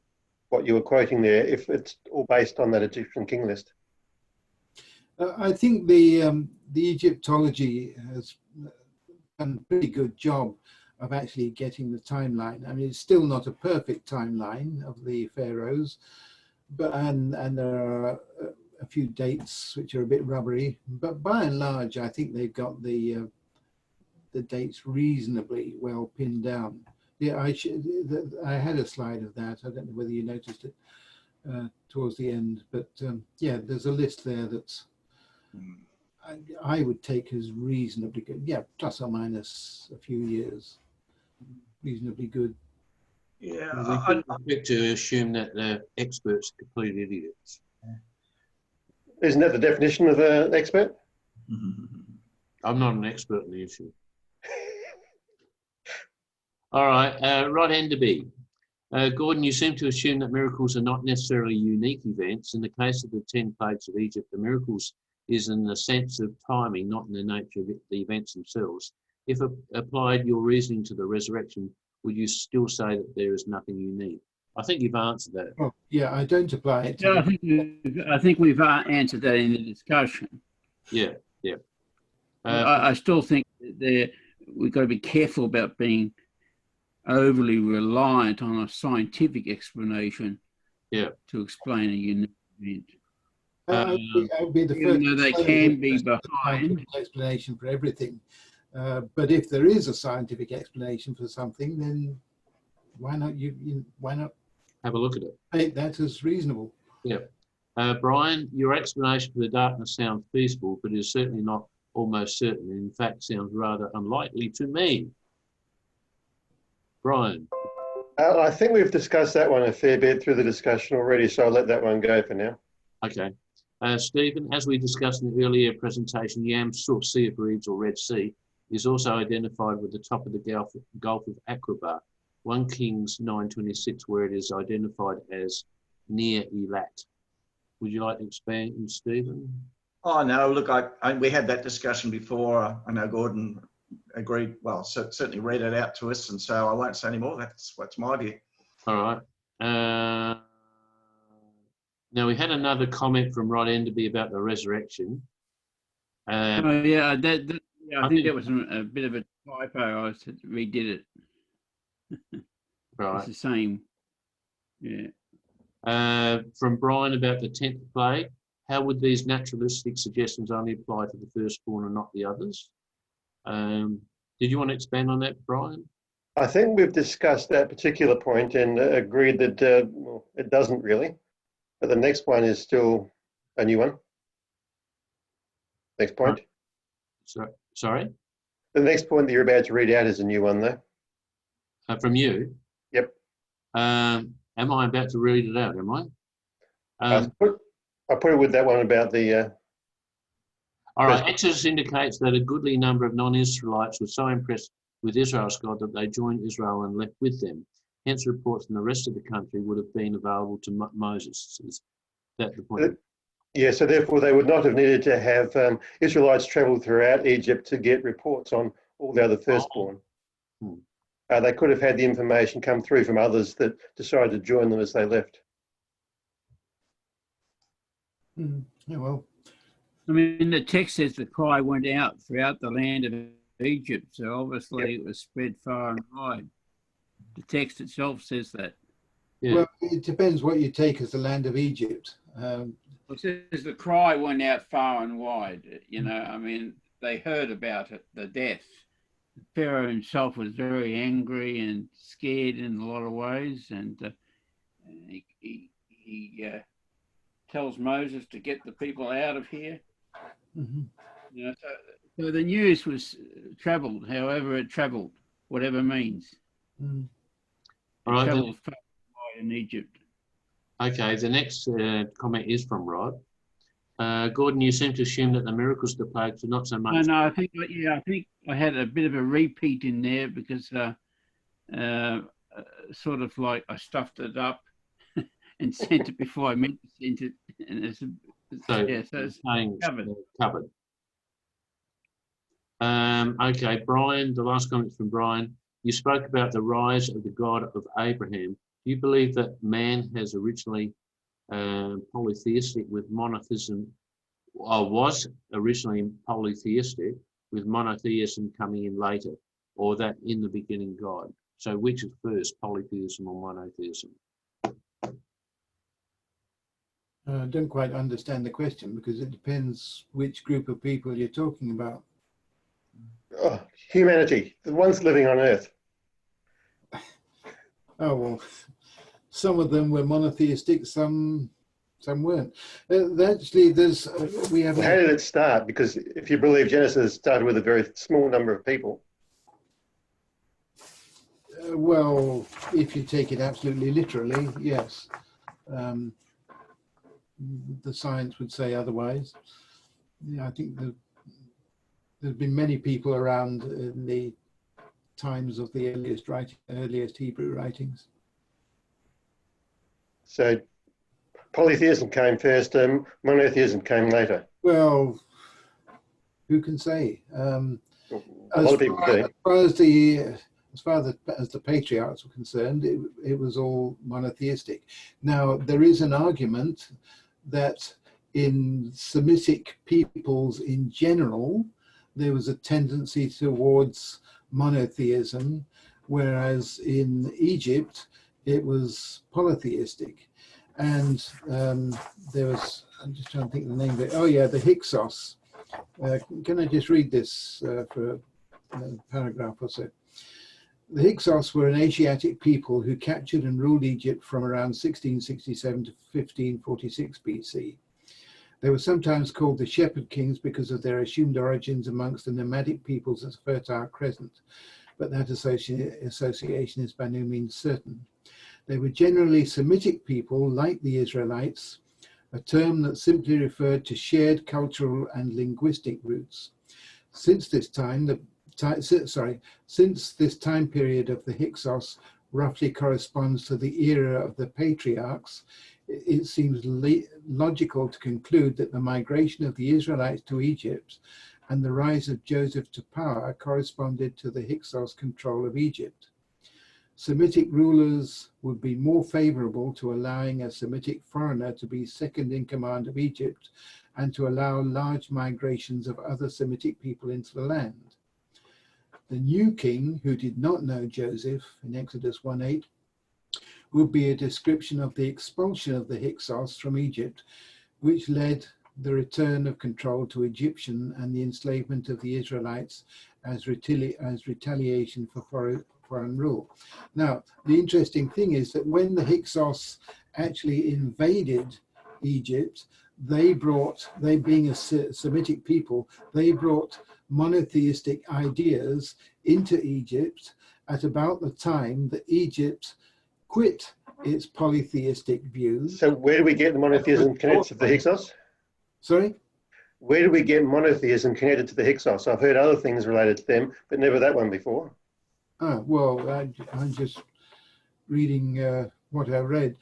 what you were quoting there, if it's all based on that Egyptian king list. I think the Egyptology has done a pretty good job of actually getting the timeline. I mean, it's still not a perfect timeline of the pharaohs, but and there are a few dates which are a bit rubbery, but by and large, I think they've got the dates reasonably well pinned down. Yeah, I had a slide of that. I don't know whether you noticed it towards the end, but yeah, there's a list there that's I would take as reasonably good. Yeah, plus or minus a few years, reasonably good. Yeah, We don't expect to assume that the experts are complete idiots. Isn't that the definition of an expert? I'm not an expert in the issue. All right, Rod Enderby. Gordon, you seem to assume that miracles are not necessarily unique events. In the case of the 10 plagues of Egypt, the miracles is in the sense of timing, not in the nature of the events themselves. If applied your reasoning to the resurrection, would you still say that there is nothing unique? I think you've answered that. Oh, yeah, I don't apply it. Yeah, I think we've answered that in the discussion. Yeah, yeah. I still think that we've got to be careful about being overly reliant on a scientific explanation to explain a unique event. I would be the first. Even though they can be behind. Explanation for everything. But if there is a scientific explanation for something, then why not why not have a look at it? Take that as reasonable. Yeah. Brian, your explanation for the darkness sounds feasible, but is certainly not almost certain. In fact, sounds rather unlikely to me. Brian. I think we've discussed that one a fair bit through the discussion already, so I'll let that one go for now. Okay. Stephen, as we discussed in the earlier presentation, Yam Suf, Sea of Reeds or Red Sea, is also identified with the top of the Gulf of Aqaba, 1 Kings 9:26, where it is identified as near Eilat. Would you like to expand, Stephen? Oh, no, look, we had that discussion before. I know Gordon agreed, well, certainly read it out to us, and so I won't say any more. That's my view. All right. Now, we had another comment from Rod Enderby about the resurrection. I think that was a bit of a typo. I redid it. Right. It's the same. Yeah. From Brian about the 10th plague, how would these naturalistic suggestions only apply to the firstborn and not the others? Did you want to expand on that, Brian? I think we've discussed that particular point and agreed that well, it doesn't really. But the next one is still a new one. Next point. Sorry? The next point that you're about to read out is a new one, though. From you? Yep. Am I about to read it out, am I? I put it with that one about the... all right, Exodus indicates that a goodly number of non-Israelites were so impressed with Israel's God that they joined Israel and left with them. Hence, reports from the rest of the country would have been available to Moses. Is that the point? Yeah, so therefore they would not have needed to have Israelites travel throughout Egypt to get reports on all the other firstborn. They could have had the information come through from others that decided to join them as they left. Yeah, well. I mean, the text says the cry went out throughout the land of Egypt, so obviously it was spread far and wide. The text itself says that. Yeah. Well, it depends what you take as the land of Egypt. It says the cry went out far and wide. You know, I mean, they heard about it, the death. Pharaoh himself was very angry and scared in a lot of ways, and he tells Moses to get the people out of here. Mm-hmm. You know, so the news was travelled, however it travelled, whatever means. Mm. It Right, travelled far and wide in Egypt. Okay, the next comment is from Rod. Gordon, you seem to assume that the miracles, the plagues, are not so much. No, I think I had a bit of a repeat in there because sort of like I stuffed it up and sent it before I meant to send it, and it's So, yeah, so it's covered. covered. Okay, Brian, the last comment from Brian. You spoke about the rise of the God of Abraham. Do you believe that man has originally polytheistic with monotheism, or was originally polytheistic with monotheism coming in later, or that in the beginning God? So which is first, polytheism or monotheism? I don't quite understand the question, because it depends which group of people you're talking about. Oh, humanity, the ones living on Earth. Oh, well, some of them were monotheistic, some weren't. Actually, there's we have. Well, how did it start? Because if you believe Genesis started with a very small number of people. Well, if you take it absolutely literally, yes. The science would say otherwise. Yeah, I think there's been many people around in the times of the earliest Hebrew writings. So polytheism came first, monotheism came later. Well, who can say? A lot of people do. As far as the patriarchs were concerned, it was all monotheistic. Now, there is an argument that in Semitic peoples in general, there was a tendency towards monotheism, whereas in Egypt, it was polytheistic. And there was, I'm just trying to think of the name of it. Oh yeah, the Hyksos. Can I just read this for a paragraph or so? The Hyksos were an Asiatic people who captured and ruled Egypt from around 1667 to 1546 BC. They were sometimes called the Shepherd Kings because of their assumed origins amongst the nomadic peoples of the Fertile Crescent, but that association is by no means certain. They were generally Semitic people like the Israelites, a term that simply referred to shared cultural and linguistic roots. Since this time period of the Hyksos roughly corresponds to the era of the patriarchs, it seems logical to conclude that the migration of the Israelites to Egypt and the rise of Joseph to power corresponded to the Hyksos' control of Egypt. Semitic rulers would be more favorable to allowing a Semitic foreigner to be second in command of Egypt and to allow large migrations of other Semitic people into the land. The new king, who did not know Joseph in Exodus 1:8, would be a description of the expulsion of the Hyksos from Egypt, which led the return of control to Egyptian and the enslavement of the Israelites as retaliation for foreign rule. Now, the interesting thing is that when the Hyksos actually invaded Egypt, they being a Semitic people, they brought monotheistic ideas into Egypt at about the time that Egypt quit its polytheistic views. So where do we get the monotheism connected to the Hyksos? Sorry? Where do we get monotheism connected to the Hyksos? I've heard other things related to them, but never that one before. Oh, well, I'm just reading what I read.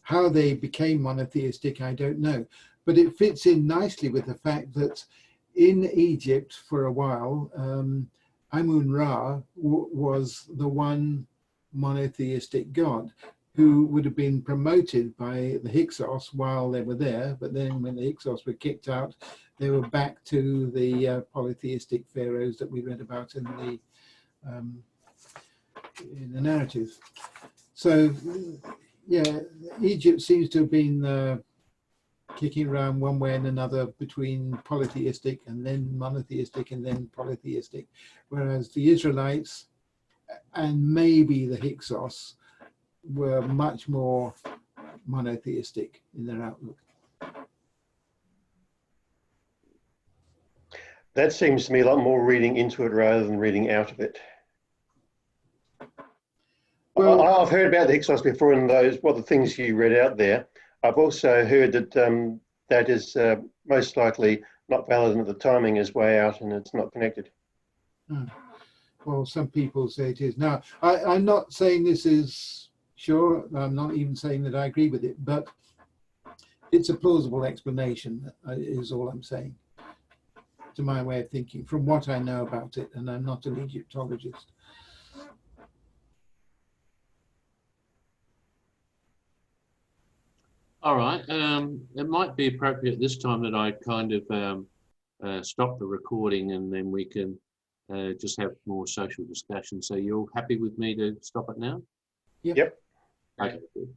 How they became monotheistic, I don't know. But it fits in nicely with the fact that in Egypt for a while, Amun-Ra was the one monotheistic god who would have been promoted by the Hyksos while they were there. But then when the Hyksos were kicked out, they were back to the polytheistic pharaohs that we read about in the narrative. So, yeah, Egypt seems to have been kicking around one way and another between polytheistic and then monotheistic and then polytheistic, whereas the Israelites and maybe the Hyksos were much more monotheistic in their outlook. That seems to me a lot more reading into it rather than reading out of it. Well, I've heard about the Hyksos before and the things you read out there. I've also heard that that is most likely not valid and that the timing is way out and it's not connected. Well, Well, some people say it is. Now, I'm not saying this is sure. I'm not even saying that I agree with it, but it's a plausible explanation, is all I'm saying, to my way of thinking, from what I know about it, and I'm not an Egyptologist. All right. It might be appropriate this time that I kind of stop the recording, and then we can just have more social discussion. So you're happy with me to stop it now? Yep. Yep. Okay, good.